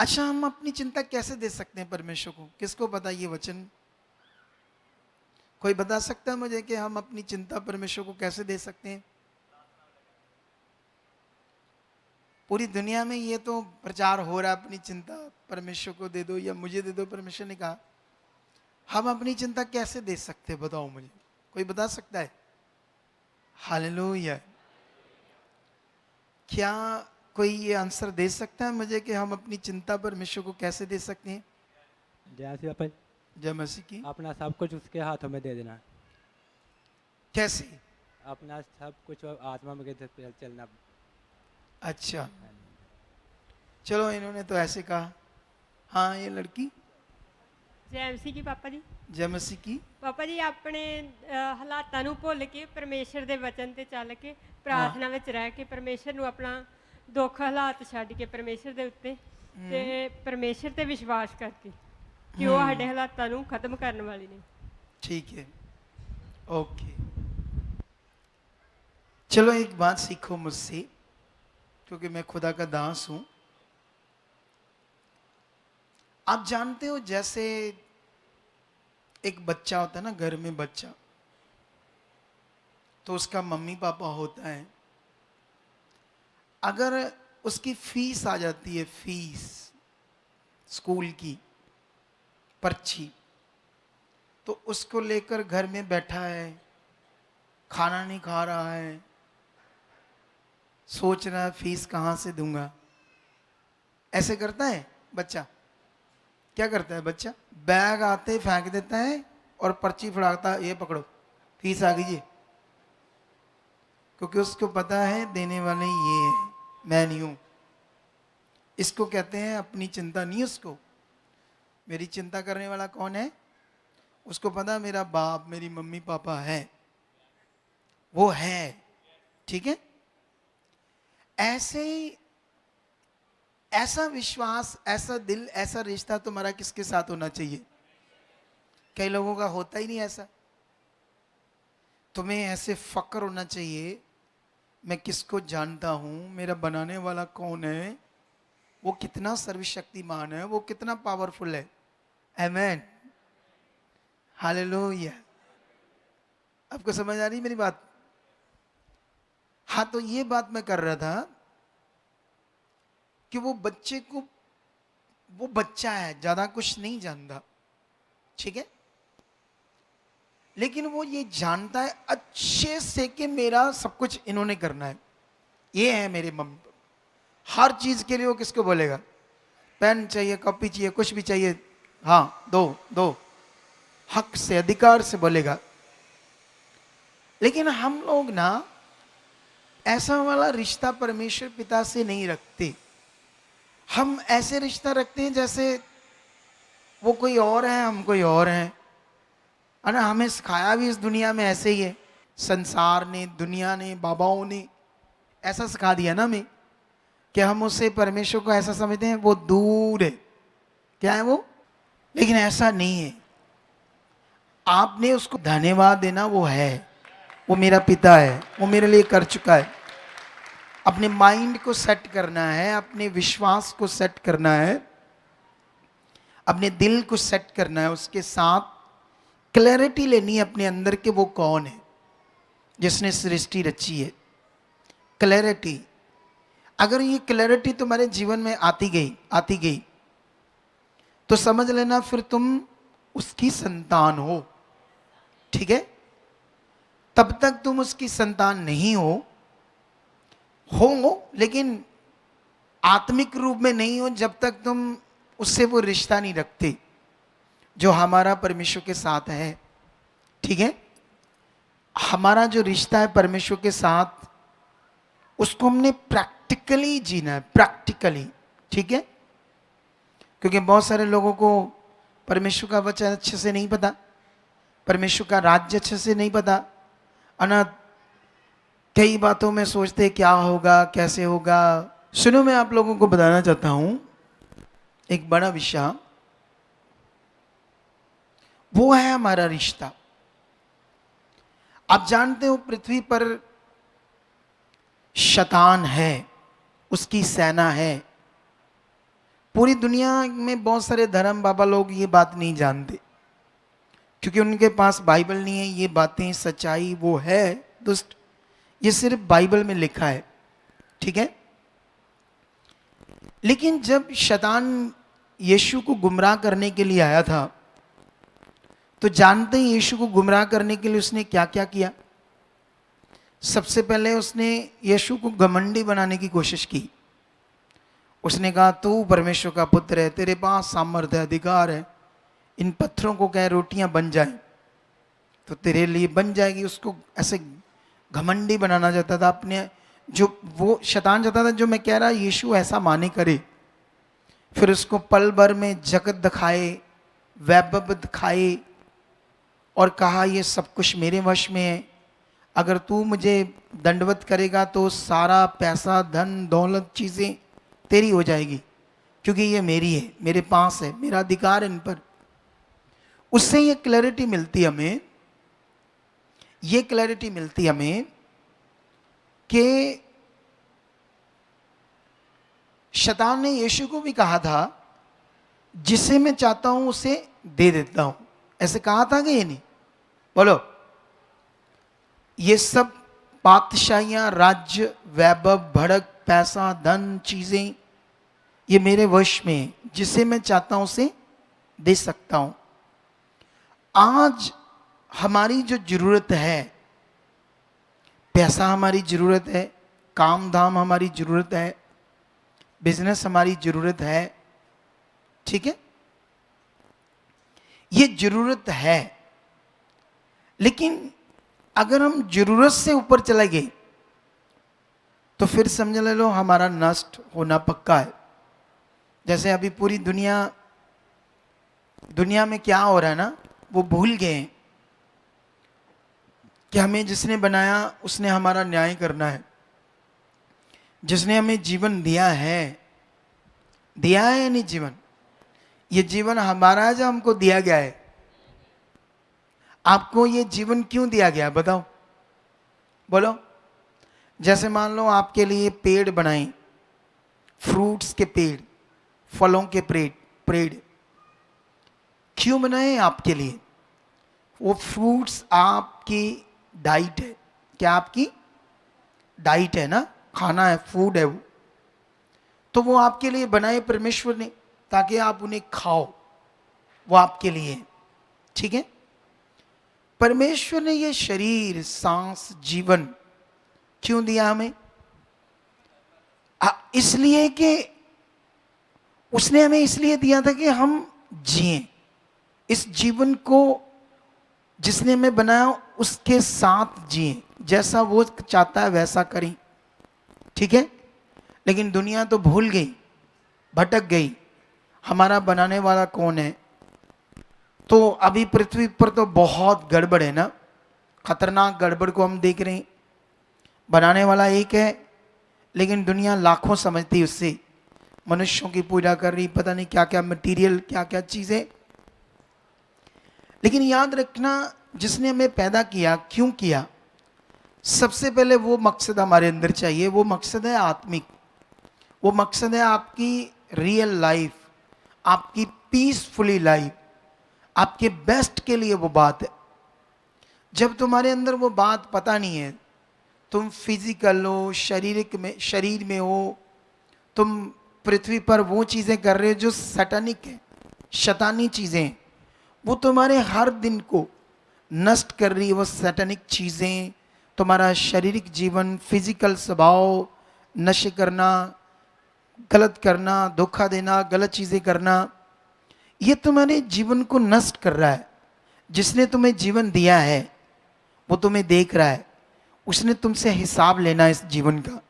अच्छा, हम अपनी चिंता कैसे दे सकते हैं परमेश्वर को? किसको पता ये वचन? कोई बता सकता है मुझे कि हम अपनी चिंता परमेश्वर को कैसे दे सकते हैं? पूरी दुनिया में ये तो प्रचार हो रहा है, अपनी चिंता परमेश्वर को दे दो या मुझे दे दो। परमेश्वर ने कहा हम अपनी चिंता कैसे दे सकते हैं? बताओ मुझे, कोई बता सकता है? हालेलुया। क्या कोई ये आंसर दे सकता है मुझे कि हम अपनी चिंता परमेश्वर को कैसे दे सकते हैं? जैसे अपन जय मसीह की। अपना सब कुछ उसके हाथों में दे देना, कैसे? अपना सब कुछ आत्मा में के चलना। अच्छा, चलो इन्होंने तो ऐसे कहा। हाँ, ये लड़की। जय मसीह की पापा जी। जय मसीह की। ਪਾਪਾ ਜੀ ਆਪਣੇ ਹਾਲਾਤਾਂ ਨੂੰ ਭੁੱਲ ਕੇ ਪਰਮੇਸ਼ਰ ਦੇ ਵਚਨ ਤੇ ਚੱਲ ਕੇ हाँ। ਪ੍ਰਾਰਥਨਾ ਵਿੱਚ ਰਹਿ ਕੇ ਪਰਮੇਸ਼ਰ ਨੂੰ ਆਪਣਾ ਦੁੱਖ ਹਾਲਾਤ ਛੱਡ ਕੇ ਪਰਮੇਸ਼ਰ ਦੇ ਉੱਤੇ ਤੇ ਪਰਮੇਸ਼ਰ ਤੇ ਵਿਸ਼ਵਾਸ ਕਰਕੇ ਕਿ ਉਹ ਸਾਡੇ ਹਾਲਾਤਾਂ ਨੂੰ ਖਤਮ ਕਰਨ ਵਾਲੇ ਨੇ। ठीक है, ओके। चलो एक बात सीखो मुझसे, क्योंकि मैं खुदा का दास हूं। आप जानते हो, जैसे एक बच्चा होता है ना, घर में बच्चा, तो उसका मम्मी पापा होता है। अगर उसकी फीस आ जाती है, फीस स्कूल की पर्ची, तो उसको लेकर घर में बैठा है, खाना नहीं खा रहा है, सोच रहा है फीस कहाँ से दूंगा। ऐसे करता है बच्चा? क्या करता है बच्चा? बैग आते फेंक देता है और पर्ची फड़ाता है, ये पकड़ो फीस आ गई है। क्योंकि उसको पता है देने वाले ये है, मैं नहीं हूं। इसको कहते हैं अपनी चिंता नहीं। उसको मेरी चिंता करने वाला कौन है? उसको पता मेरा बाप, मेरी मम्मी पापा है, वो है। ठीक है? ऐसे ही ऐसा विश्वास, ऐसा दिल, ऐसा रिश्ता तुम्हारा किसके साथ होना चाहिए? कई लोगों का होता ही नहीं ऐसा। तुम्हें ऐसे फक्र होना चाहिए, मैं किसको जानता हूं, मेरा बनाने वाला कौन है, वो कितना सर्वशक्तिमान है, वो कितना पावरफुल है। आमेन, हालेलुया। आपको समझ आ रही मेरी बात? हाँ, तो ये बात मैं कर रहा था कि वो बच्चे को, वो बच्चा है, ज्यादा कुछ नहीं जानता, ठीक है, लेकिन वो ये जानता है अच्छे से कि मेरा सब कुछ इन्होंने करना है, ये है मेरे मम्मी पापा। हर चीज के लिए वो किसको बोलेगा? पेन चाहिए, कॉपी चाहिए, कुछ भी चाहिए, हाँ दो दो, हक से, अधिकार से बोलेगा। लेकिन हम लोग ना ऐसा वाला रिश्ता परमेश्वर पिता से नहीं रखते। हम ऐसे रिश्ता रखते हैं जैसे वो कोई और है, हम कोई और हैं। है ना? हमें सिखाया भी इस दुनिया में ऐसे ही है। संसार ने, दुनिया ने, बाबाओं ने ऐसा सिखा दिया ना हमें कि हम उससे परमेश्वर को ऐसा समझते हैं वो दूर है। क्या है वो? लेकिन ऐसा नहीं है। आपने उसको धन्यवाद देना, वो है, वो मेरा पिता है, वो मेरे लिए कर चुका है। अपने माइंड को सेट करना है, अपने विश्वास को सेट करना है, अपने दिल को सेट करना है, उसके साथ क्लैरिटी लेनी है अपने अंदर के वो कौन है जिसने सृष्टि रची है। क्लैरिटी, अगर ये क्लैरिटी तुम्हारे जीवन में आती गई तो समझ लेना फिर तुम उसकी संतान हो। ठीक है? तब तक तुम उसकी संतान नहीं हो लेकिन आत्मिक रूप में नहीं हो जब तक तुम उससे वो रिश्ता नहीं रखते जो हमारा परमेश्वर के साथ है। ठीक है? हमारा जो रिश्ता है परमेश्वर के साथ, उसको हमने प्रैक्टिकली जीना है, प्रैक्टिकली। ठीक है? क्योंकि बहुत सारे लोगों को परमेश्वर का वचन अच्छे से नहीं पता, परमेश्वर का राज्य अच्छे से नहीं पता, अना कई बातों में सोचते क्या होगा, कैसे होगा। सुनो, मैं आप लोगों को बताना चाहता हूं एक बड़ा विषय, वो है हमारा रिश्ता। आप जानते हो पृथ्वी पर शैतान है, उसकी सेना है, पूरी दुनिया में बहुत सारे धर्म बाबा लोग ये बात नहीं जानते, क्योंकि उनके पास बाइबल नहीं है। ये बातें सच्चाई वो है दुष्ट, ये सिर्फ बाइबल में लिखा है, ठीक है। लेकिन जब शैतान यीशु को गुमराह करने के लिए आया था, तो जानते हैं यीशु को गुमराह करने के लिए उसने क्या क्या किया। सबसे पहले उसने यीशु को घमंडी बनाने की कोशिश की। उसने कहा तू परमेश्वर का पुत्र है, तेरे पास सामर्थ्य अधिकार है, इन पत्थरों को कह रोटियां बन जाए तो तेरे लिए बन जाएगी। उसको ऐसे घमंडी बनाना चाहता था अपने, जो वो शैतान चाहता था जो मैं कह रहा यीशु ऐसा माने करे। फिर उसको पल भर में जगत दिखाए, वैभव दिखाए और कहा ये सब कुछ मेरे वश में है, अगर तू मुझे दंडवत करेगा तो सारा पैसा धन दौलत चीज़ें तेरी हो जाएगी, क्योंकि ये मेरी है, मेरे पास है, मेरा अधिकार इन पर। उससे ये क्लैरिटी मिलती हमें, ये क्लैरिटी मिलती हमें कि शैतान ने यीशु को भी कहा था जिसे मैं चाहता हूं उसे दे देता हूं, ऐसे कहा था कि ये नहीं? बोलो। ये सब बादशाहियां, राज्य, वैभव, भड़क, पैसा, धन, चीजें ये मेरे वश में है, जिसे मैं चाहता हूं उसे दे सकता हूं। आज हमारी जो जरूरत है, पैसा हमारी जरूरत है, काम धाम हमारी जरूरत है, बिजनेस हमारी जरूरत है, ठीक है, ये जरूरत है। लेकिन अगर हम जरूरत से ऊपर चले गए तो फिर समझ ले लो हमारा नष्ट होना पक्का है। जैसे अभी पूरी दुनिया में क्या हो रहा है ना, वो भूल गए हैं कि हमें जिसने बनाया उसने हमारा न्याय करना है। जिसने हमें जीवन दिया है या नहीं जीवन? ये जीवन हमारा है जो हमको दिया गया है। आपको ये जीवन क्यों दिया गया है बताओ, बोलो। जैसे मान लो आपके लिए पेड़ बनाए, फ्रूट्स के पेड़, फलों के पेड़ क्यों बनाए आपके लिए? वो फ्रूट्स आपकी डाइट है, क्या आपकी डाइट है ना, खाना है, फूड है वो। तो वो आपके लिए बनाए परमेश्वर ने ताकि आप उन्हें खाओ, वो आपके लिए है, ठीक है। परमेश्वर ने ये शरीर, सांस, जीवन क्यों दिया हमें? इसलिए कि उसने हमें इसलिए दिया था कि हम जिएं, इस जीवन को जिसने हमें बनाया उसके साथ जिएं, जैसा वो चाहता है वैसा करें, ठीक है। लेकिन दुनिया तो भूल गई, भटक गई, हमारा बनाने वाला कौन है। तो अभी पृथ्वी पर तो बहुत गड़बड़ है ना, खतरनाक गड़बड़ को हम देख रहे हैं। बनाने वाला एक है लेकिन दुनिया लाखों समझती उससे, मनुष्यों की पूजा कर रही, पता नहीं क्या क्या मटेरियल, क्या क्या चीजें। लेकिन याद रखना जिसने हमें पैदा किया, क्यों किया? सबसे पहले वो मकसद हमारे अंदर चाहिए, वो मकसद है आत्मिक, वो मकसद है आपकी रियल लाइफ, आपकी पीसफुली लाइफ, आपके बेस्ट के लिए वो बात है। जब तुम्हारे अंदर वो बात पता नहीं है, तुम फिजिकल हो, शरीर में हो, तुम पृथ्वी पर वो चीजें कर रहे हो जो सैतानिक है, शैतानी चीजें, वो तुम्हारे हर दिन को नष्ट कर रही है। वो सैतानिक चीजें तुम्हारा शारीरिक जीवन, फिजिकल स्वभाव, नशे करना, गलत करना, धोखा देना, गलत चीजें करना, ये तुम्हारे जीवन को नष्ट कर रहा है। जिसने तुम्हें जीवन दिया है वो तुम्हें देख रहा है, उसने तुमसे हिसाब लेना है इस जीवन का,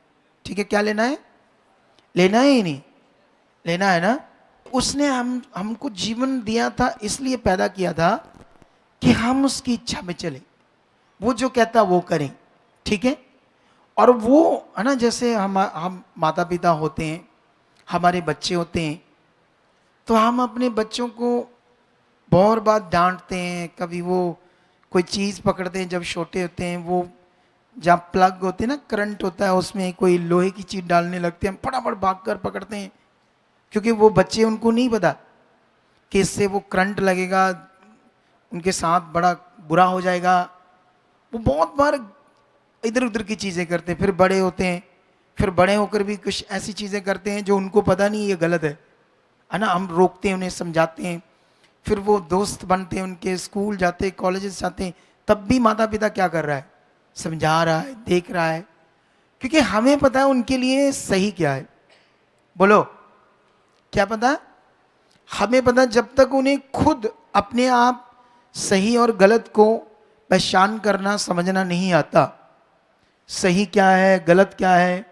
ठीक है। क्या लेना है? लेना है ही नहीं, लेना है ना। उसने हमको जीवन दिया था, इसलिए पैदा किया था कि हम उसकी इच्छा में चले, वो जो कहता वो करें, ठीक है। और वो है ना, जैसे हम माता पिता होते हैं, हमारे बच्चे होते हैं, तो हम अपने बच्चों को बहुत बार डांटते हैं। कभी वो कोई चीज़ पकड़ते हैं जब छोटे होते हैं, वो जहाँ प्लग होते हैं ना, करंट होता है, उसमें कोई लोहे की चीज़ डालने लगते हैं, हम फटाफट भाग कर पकड़ते हैं, क्योंकि वो बच्चे, उनको नहीं पता कि इससे वो करंट लगेगा, उनके साथ बड़ा बुरा हो जाएगा। वो बहुत बार इधर उधर की चीज़ें करते हैं, फिर बड़े होते हैं, फिर बड़े होकर भी कुछ ऐसी चीज़ें करते हैं जो उनको पता नहीं ये गलत है ना। हम रोकते हैं, उन्हें समझाते हैं, फिर वो दोस्त बनते हैं, उनके स्कूल जाते हैं, कॉलेजेस जाते हैं, तब भी माता पिता क्या कर रहा है? समझा रहा है, देख रहा है, क्योंकि हमें पता है उनके लिए सही क्या है। बोलो, क्या पता? हमें पता, जब तक उन्हें खुद अपने आप सही और गलत को पहचान करना, समझना नहीं आता, सही क्या है गलत क्या है,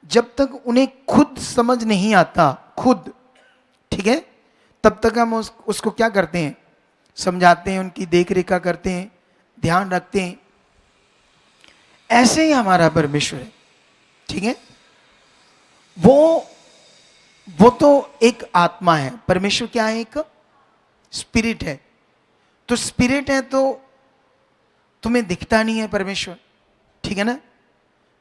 जब तक उन्हें खुद समझ नहीं आता, खुद, ठीक है, तब तक हम उसको क्या करते हैं? समझाते हैं, उनकी देख रेखा करते हैं, ध्यान रखते हैं। ऐसे ही हमारा परमेश्वर है, ठीक है। वो तो एक आत्मा है। परमेश्वर क्या है? एक स्पिरिट है। तो स्पिरिट है तो तुम्हें दिखता नहीं है परमेश्वर, ठीक है ना।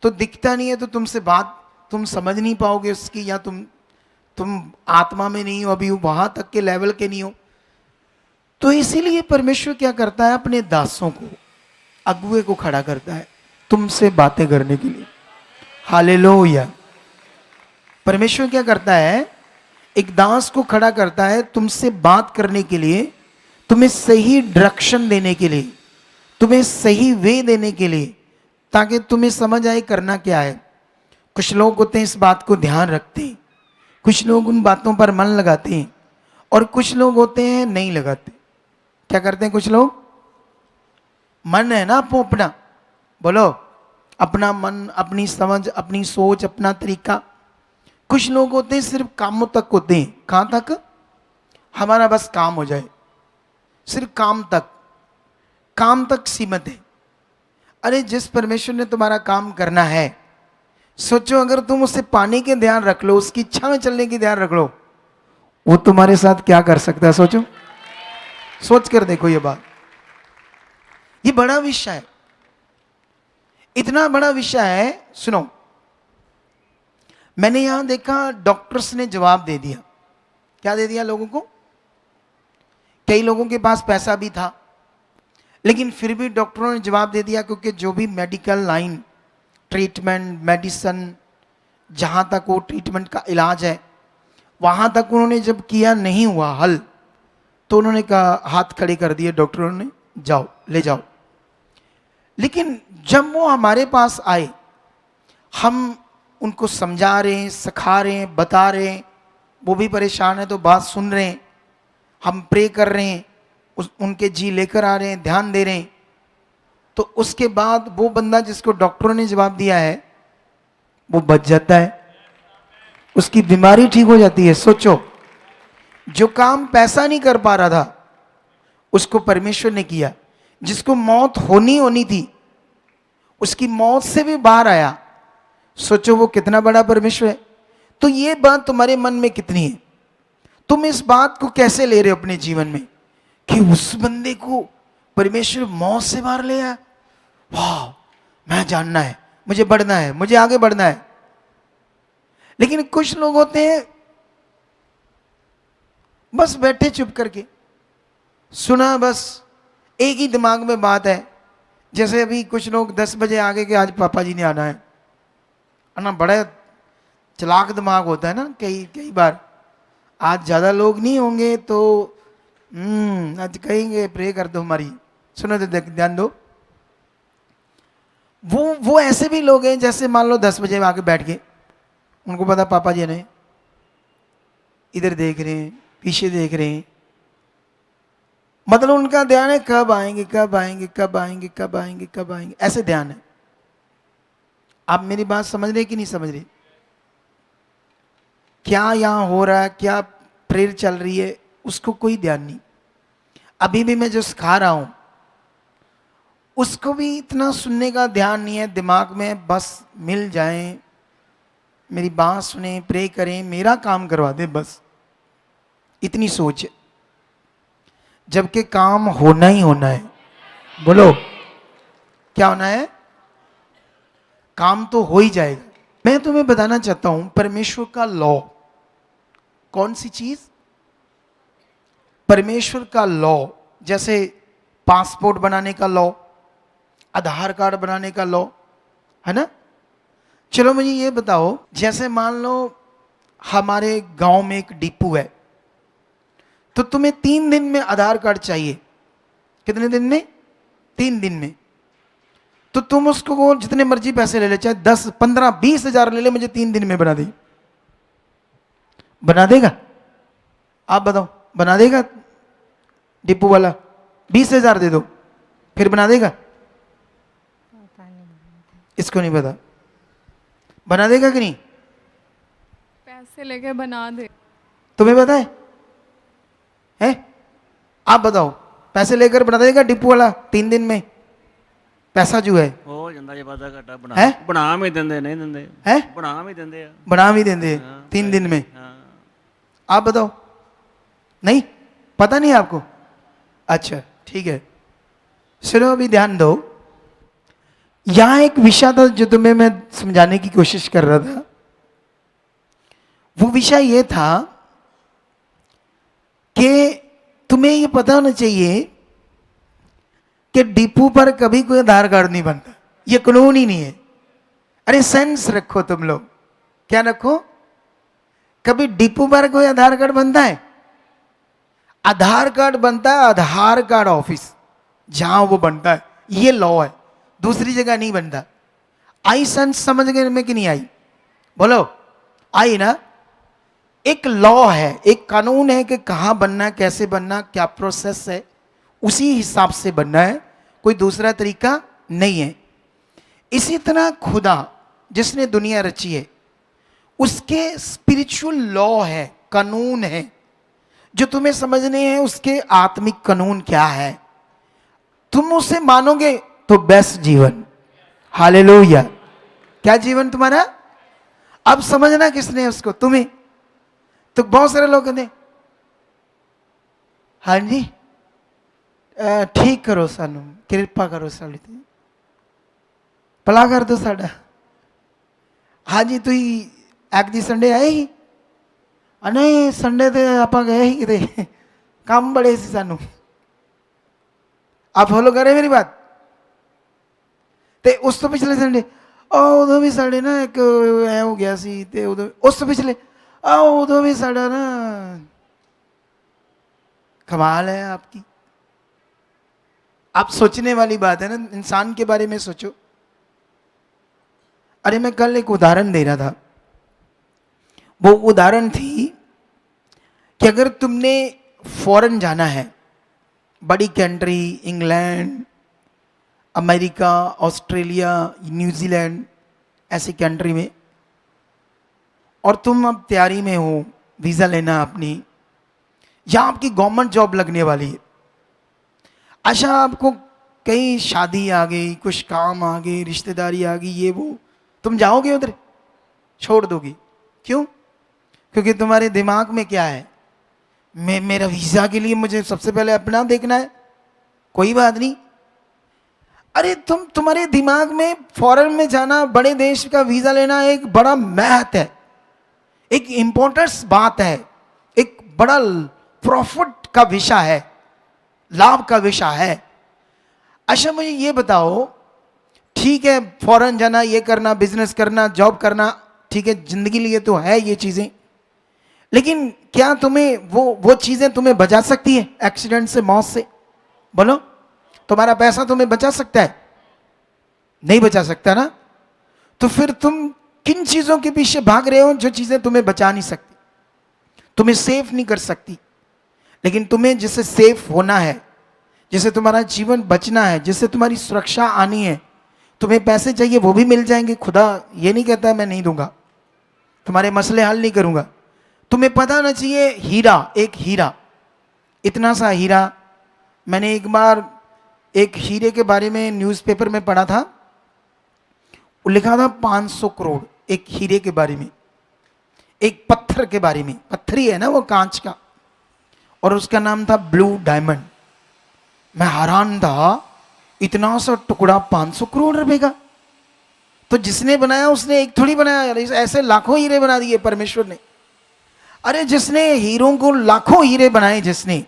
तो दिखता नहीं है तो तुमसे बात तुम समझ नहीं पाओगे उसकी, या तुम आत्मा में नहीं हो, अभी वहां तक के लेवल के नहीं हो। तो इसीलिए परमेश्वर क्या करता है? अपने दासों को, अगुए को खड़ा करता है तुमसे बातें करने के लिए। हालेलुया। परमेश्वर क्या करता है? एक दास को खड़ा करता है तुमसे बात करने के लिए, तुम्हें सही डायरेक्शन देने के लिए, तुम्हें सही वे देने के लिए, ताकि तुम्हें समझ आए करना क्या है। कुछ लोग होते हैं इस बात को ध्यान रखते हैं, कुछ लोग उन बातों पर मन लगाते हैं, और कुछ लोग होते हैं नहीं लगाते। क्या करते हैं कुछ लोग? मन है ना आपको अपना, बोलो, अपना मन, अपनी समझ, अपनी सोच, अपना तरीका। कुछ लोग होते हैं सिर्फ कामों तक होते हैं। कहां तक? हमारा बस काम हो जाए, सिर्फ काम तक सीमित है। अरे जिस परमेश्वर ने तुम्हारा काम करना है, सोचो अगर तुम उसे पाने के ध्यान रख लो, उसकी इच्छा में चलने की ध्यान रख लो, वो तुम्हारे साथ क्या कर सकता है? सोचो, सोच कर देखो ये बात। ये बड़ा विषय है, इतना बड़ा विषय है। सुनो, मैंने यहां देखा डॉक्टर्स ने जवाब दे दिया। क्या दे दिया लोगों को? कई लोगों के पास पैसा भी था, लेकिन फिर भी डॉक्टरों ने जवाब दे दिया, क्योंकि जो भी मेडिकल लाइन, ट्रीटमेंट, मेडिसन, जहां तक वो ट्रीटमेंट का इलाज है, वहां तक उन्होंने जब किया नहीं हुआ हल, तो उन्होंने कहा, हाथ खड़े कर दिए डॉक्टरों ने, जाओ ले जाओ। लेकिन जब वो हमारे पास आए, हम उनको समझा रहे हैं, सिखा रहे हैं, बता रहे हैं, वो भी परेशान है तो बात सुन रहे हैं, हम प्रे कर रहे हैं, उनके जी लेकर आ रहे हैं, ध्यान दे रहे हैं, तो उसके बाद वो बंदा जिसको डॉक्टरों ने जवाब दिया है, वो बच जाता है, उसकी बीमारी ठीक हो जाती है। सोचो, जो काम पैसा नहीं कर पा रहा था, उसको परमेश्वर ने किया। जिसको मौत होनी थी, उसकी मौत से भी बाहर आया। सोचो वो कितना बड़ा परमेश्वर है। तो ये बात तुम्हारे मन में कितनी है? तुम इस बात को कैसे ले रहे हो अपने जीवन में कि उस बंदे को परमेश्वर मौत से बाहर ले आया? वाह, मैं जानना है, मुझे बढ़ना है, मुझे आगे बढ़ना है। लेकिन कुछ लोग होते हैं बस बैठे चुप करके, सुना, बस एक ही दिमाग में बात है। जैसे अभी कुछ लोग 10 बजे आगे के आज पापा जी ने आना है ना, बड़ा चलाक दिमाग होता है ना कई बार। आज ज्यादा लोग नहीं होंगे तो आज कहेंगे प्रे कर दो हमारी, सुनो तो ध्यान दो। वो ऐसे भी लोग हैं, जैसे मान लो 10 बजे आके बैठ गए, उनको पता पापा जी ने इधर देख रहे हैं, पीछे देख रहे हैं, मतलब उनका ध्यान है कब आएंगे, कब आएंगे, कब आएंगे, कब आएंगे, कब आएंगे, ऐसे ध्यान है। आप मेरी बात समझ रहे कि नहीं समझ रहे? क्या यहां हो रहा है, क्या प्रेयर चल रही है, उसको कोई ध्यान नहीं। अभी भी मैं जो सिखा रहा हूं, उसको भी इतना सुनने का ध्यान नहीं है दिमाग में। बस मिल जाएं, मेरी बात सुने, प्रे करें, मेरा काम करवा दे, बस इतनी सोच है। जबकि काम होना ही होना है। बोलो, क्या होना है? काम तो हो ही जाएगा। मैं तुम्हें बताना चाहता हूं परमेश्वर का लॉ, कौन सी चीज? परमेश्वर का लॉ, जैसे पासपोर्ट बनाने का लॉ, आधार कार्ड बनाने का लॉ, है ना? चलो मुझे ये बताओ, जैसे मान लो हमारे गांव में एक डिपू है, तो तुम्हें 3 दिन में आधार कार्ड चाहिए। कितने दिन में? 3 दिन में। तो तुम उसको जितने मर्जी पैसे ले ले, चाहे 10, 15, 20 हजार ले ले, मुझे 3 दिन में बना दे। बना देगा? आप बताओ, बना देगा? डिपू वाला 20 हजार दे दो, फिर बना देगा? इसको नहीं पता, बना देगा कि नहीं? पैसे लेके बना दे। तुम्हें पता है? आप बताओ, पैसे लेकर बना देगा डिपू वाला 3 दिन में? पैसा जो है हो ਜਾਂਦਾ ਜੇ ਵਾਦਾ ਘਾਟਾ ਬਣਾ ਹੈ? ਬਣਾ ਵੀ ਦਿੰਦੇ ਨਹੀਂ ਦਿੰਦੇ है, ਬਣਾ ਵੀ ਦਿੰਦੇ ਆ बना भी देंगे 3 दिन में। ਹਾਂ आप बताओ, नहीं पता नहीं आपको? अच्छा ठीक है, चलो अभी ध्यान दो। यहां एक विषय था जो तुम्हें मैं समझाने की कोशिश कर रहा था। वो विषय ये था कि तुम्हें ये पता होना चाहिए कि डिपू पर कभी कोई आधार कार्ड नहीं बनता, ये कानून ही नहीं है। अरे सेंस रखो तुम लोग, क्या रखो? कभी डिपू पर कोई आधार कार्ड बनता है? आधार कार्ड बनता है आधार कार्ड ऑफिस, जहां वो बनता है, ये लॉ है, दूसरी जगह नहीं बनता। आई सेंस समझने में कि नहीं आई? बोलो, आई ना? एक लॉ है, एक कानून है कि कहां बनना है, कैसे बनना, क्या प्रोसेस है, उसी हिसाब से बनना है, कोई दूसरा तरीका नहीं है। इसी तरह खुदा जिसने दुनिया रची है, उसके स्पिरिचुअल लॉ है, कानून है, जो तुम्हें समझने हैं। उसके आत्मिक कानून क्या है, तुम उसे मानोगे तो बेस्ट जीवन। हालेलुया। क्या जीवन तुम्हारा? अब समझना किसने उसको? तुम्हें। तो बहुत सारे लोग कहते, हाँ जी ठीक करो सानू, कृपा करो साड़ी ते, भला कर दो साडा। हाँ जी तुम एक दी संडे आए ही? नहीं संडे ते आप गए ही किते, काम बड़े सी सानू। आप फॉलो करे मेरी बात? ते उस तो पिछले संडे उदों भी साढ़े ना एक ऐ हो गया सी, ते उदों उस तो पिछले उदों भी साढ़ा ना। कमाल है आपकी। आप सोचने वाली बात है ना, इंसान के बारे में सोचो। अरे मैं कल एक उदाहरण दे रहा था, वो उदाहरण थी कि अगर तुमने फॉरेन जाना है, बड़ी country, England, America, Australia, New Zealand, ऐसी कंट्री में, और तुम अब तैयारी में हो वीज़ा लेना अपनी, या आपकी गवर्नमेंट जॉब लगने वाली है। अच्छा आपको कहीं शादी आ गई, कुछ काम आ गई, रिश्तेदारी आ गई, ये वो, तुम जाओगे उधर? छोड़ दोगे? क्यों? क्योंकि तुम्हारे दिमाग में क्या है, मेरा वीज़ा के लिए मुझे सबसे पहले अपना देखना है। कोई बात नहीं। अरे तुम्हारे दिमाग में फॉरेन में जाना, बड़े देश का वीज़ा लेना एक बड़ा महत्व है, एक इंपॉर्टेंस बात है, एक बड़ा प्रॉफिट का विषय है, लाभ का विषय है। अच्छा मुझे ये बताओ, ठीक है फॉरेन जाना, ये करना, बिजनेस करना, जॉब करना, ठीक है जिंदगी लिए तो है ये चीजें, लेकिन क्या तुम्हें वो चीजें तुम्हें बचा सकती है एक्सीडेंट से, मौत से? बोलो, तुम्हारा पैसा तुम्हें बचा सकता है? नहीं बचा सकता ना। तो फिर तुम किन चीजों के पीछे भाग रहे हो जो चीजें तुम्हें बचा नहीं सकती, तुम्हें सेफ नहीं कर सकती? लेकिन तुम्हें जिससे सेफ होना है, जिससे तुम्हारा जीवन बचना है, जिससे तुम्हारी सुरक्षा आनी है, तुम्हें पैसे चाहिए, वो भी मिल जाएंगे। खुदा ये नहीं कहता मैं नहीं दूंगा, तुम्हारे मसले हल नहीं करूंगा। तुम्हें पता होना चाहिए, हीरा, एक हीरा, इतना सा हीरा, मैंने एक बार एक हीरे के बारे में न्यूज़पेपर में पढ़ा था, वो लिखा था 500 करोड़ एक हीरे के बारे में, एक पत्थर के बारे में, पत्थर ही है ना वो, कांच का, और उसका नाम था ब्लू डायमंड। मैं हैरान था, इतना सा टुकड़ा 500 करोड़ रुपए का। तो जिसने बनाया उसने एक थोड़ी बनाया यार, ऐसे लाखों हीरे बना दिए परमेश्वर ने। अरे जिसने हीरों को लाखों हीरे बनाए, जिसने,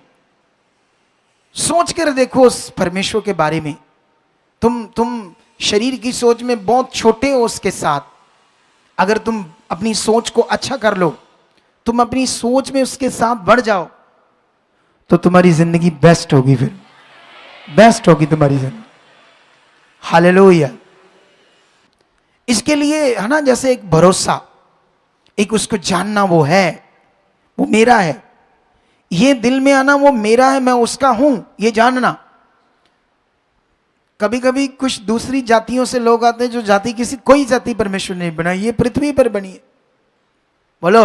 सोच कर देखो उस परमेश्वर के बारे में। तुम शरीर की सोच में बहुत छोटे हो उसके साथ। अगर तुम अपनी सोच को अच्छा कर लो, तुम अपनी सोच में उसके साथ बढ़ जाओ, तो तुम्हारी जिंदगी बेस्ट होगी, फिर बेस्ट होगी तुम्हारी जिंदगी। हालेलुया। इसके लिए है ना, जैसे एक भरोसा, एक उसको जानना, वो है, वो मेरा है, ये दिल में आना वो मेरा है, मैं उसका हूं, ये जानना। कभी कभी कुछ दूसरी जातियों से लोग आते हैं, जो जाति किसी, कोई जाति परमेश्वर ने बनाई, ये पृथ्वी पर बनी है। बोलो,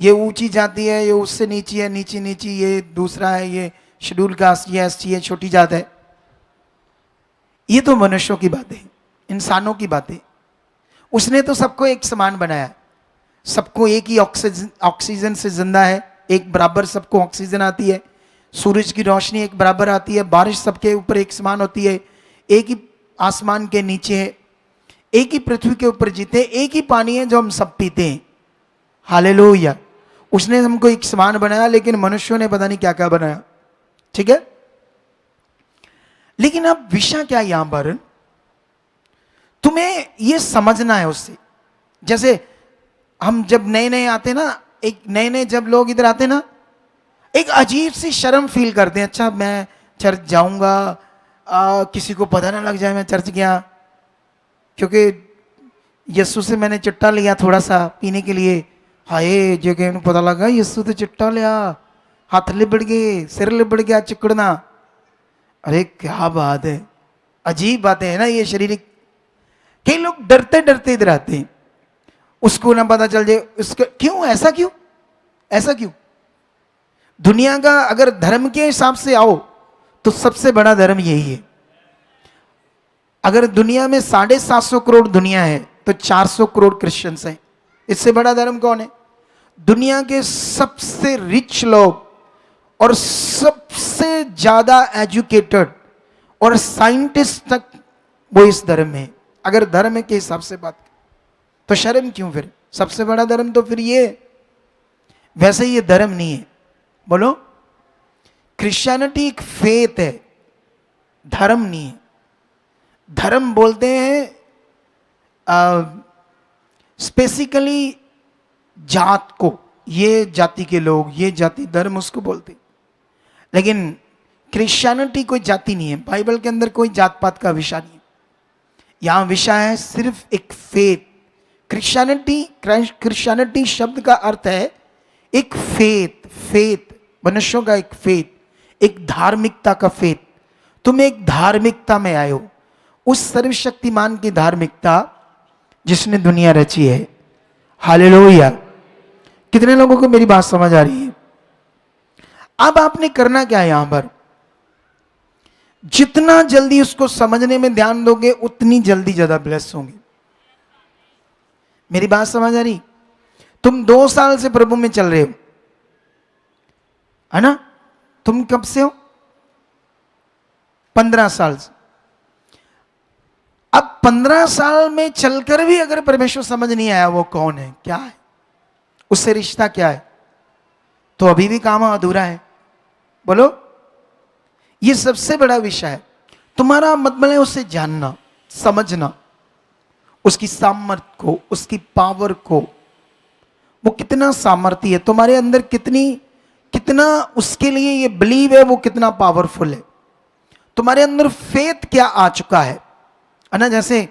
ये ऊंची जाति है, ये उससे नीची है, नीची नीची, ये दूसरा है, ये शेड्यूल कास्ट, ये एसटी है, छोटी जात है। ये तो मनुष्यों की बातें, इंसानों की बातें। उसने तो सबको एक समान बनाया, सबको एक ही ऑक्सीजन से जिंदा है, एक बराबर सबको ऑक्सीजन आती है, सूरज की रोशनी एक बराबर आती है, बारिश सबके ऊपर एक समान होती है, एक ही आसमान के नीचे है, एक ही पृथ्वी के ऊपर जीते, एक ही पानी है जो हम सब पीते हैं। हालेलुया। उसने हमको एक समान बनाया, लेकिन मनुष्यों ने पता नहीं क्या क्या बनाया। ठीक है, लेकिन अब विषय क्या है यहां पर, तुम्हें यह समझना है उससे। जैसे हम जब नए नए आते ना, एक नए नए जब लोग इधर आते ना, एक अजीब सी शर्म फील करते हैं। अच्छा मैं चर्च जाऊंगा, किसी को पता ना लग जाए मैं चर्च गया, क्योंकि यीशु से मैंने चिट्टा लिया थोड़ा सा पीने के लिए। हाय जो कि पता लगा यीशु तो चिट्टा लिया, हाथ लिबड़ गए, सिर लिबड़ गया, चिकड़ना। अरे क्या बात है, अजीब बातें है ना ये शारीरिक। कई लोग डरते डरते इधर आते हैं, उसको ना पता चल जाए उसका, क्यों ऐसा, क्यों ऐसा, क्यों? दुनिया का अगर धर्म के हिसाब से आओ तो सबसे बड़ा धर्म यही है। अगर दुनिया में 750 करोड़ दुनिया है तो 400 करोड़ क्रिश्चियंस हैं। इससे बड़ा धर्म कौन है? दुनिया के सबसे रिच लोग और सबसे ज्यादा एजुकेटेड और साइंटिस्ट तक वो इस धर्म में है। अगर धर्म के हिसाब से बात तो शर्म क्यों? फिर सबसे बड़ा धर्म तो फिर ये। वैसे ये धर्म नहीं है। बोलो, क्रिश्चियनिटी एक फेथ है, धर्म नहीं है। धर्म बोलते हैं स्पेसिकली जात को, ये जाति के लोग, ये जाति धर्म उसको बोलते। लेकिन क्रिश्चियनिटी कोई जाति नहीं है। बाइबल के अंदर कोई जात पात का विषय नहीं है। यहां विषय है सिर्फ एक फेथ। क्रिश्चियनिटी शब्द का अर्थ है एक फेथ, फेथ मनुष्यों का एक फेथ, एक धार्मिकता का फेथ। तुम एक धार्मिकता में आए हो, उस सर्वशक्तिमान की धार्मिकता जिसने दुनिया रची है। हालेलुया। कितने लोगों को मेरी बात समझ आ रही है? अब आपने करना क्या है यहां पर? जितना जल्दी उसको समझने में ध्यान दोगे उतनी जल्दी ज्यादा ब्लेस होंगे। मेरी बात समझ आ रही? तुम 2 साल से प्रभु में चल रहे हो, है ना? तुम कब से हो? 15 साल से। अब 15 साल में चलकर भी अगर परमेश्वर समझ नहीं आया वो कौन है, क्या है, उससे रिश्ता क्या है, तो अभी भी काम अधूरा है। बोलो, ये सबसे बड़ा विषय है। तुम्हारा मतलब है उसे जानना, समझना, उसकी सामर्थ्य को, उसकी पावर को, वो कितना सामर्थ्य है तुम्हारे अंदर, कितना उसके लिए ये बिलीव है, वो कितना पावरफुल है। तुम्हारे अंदर फेथ क्या आ चुका है ना? जैसे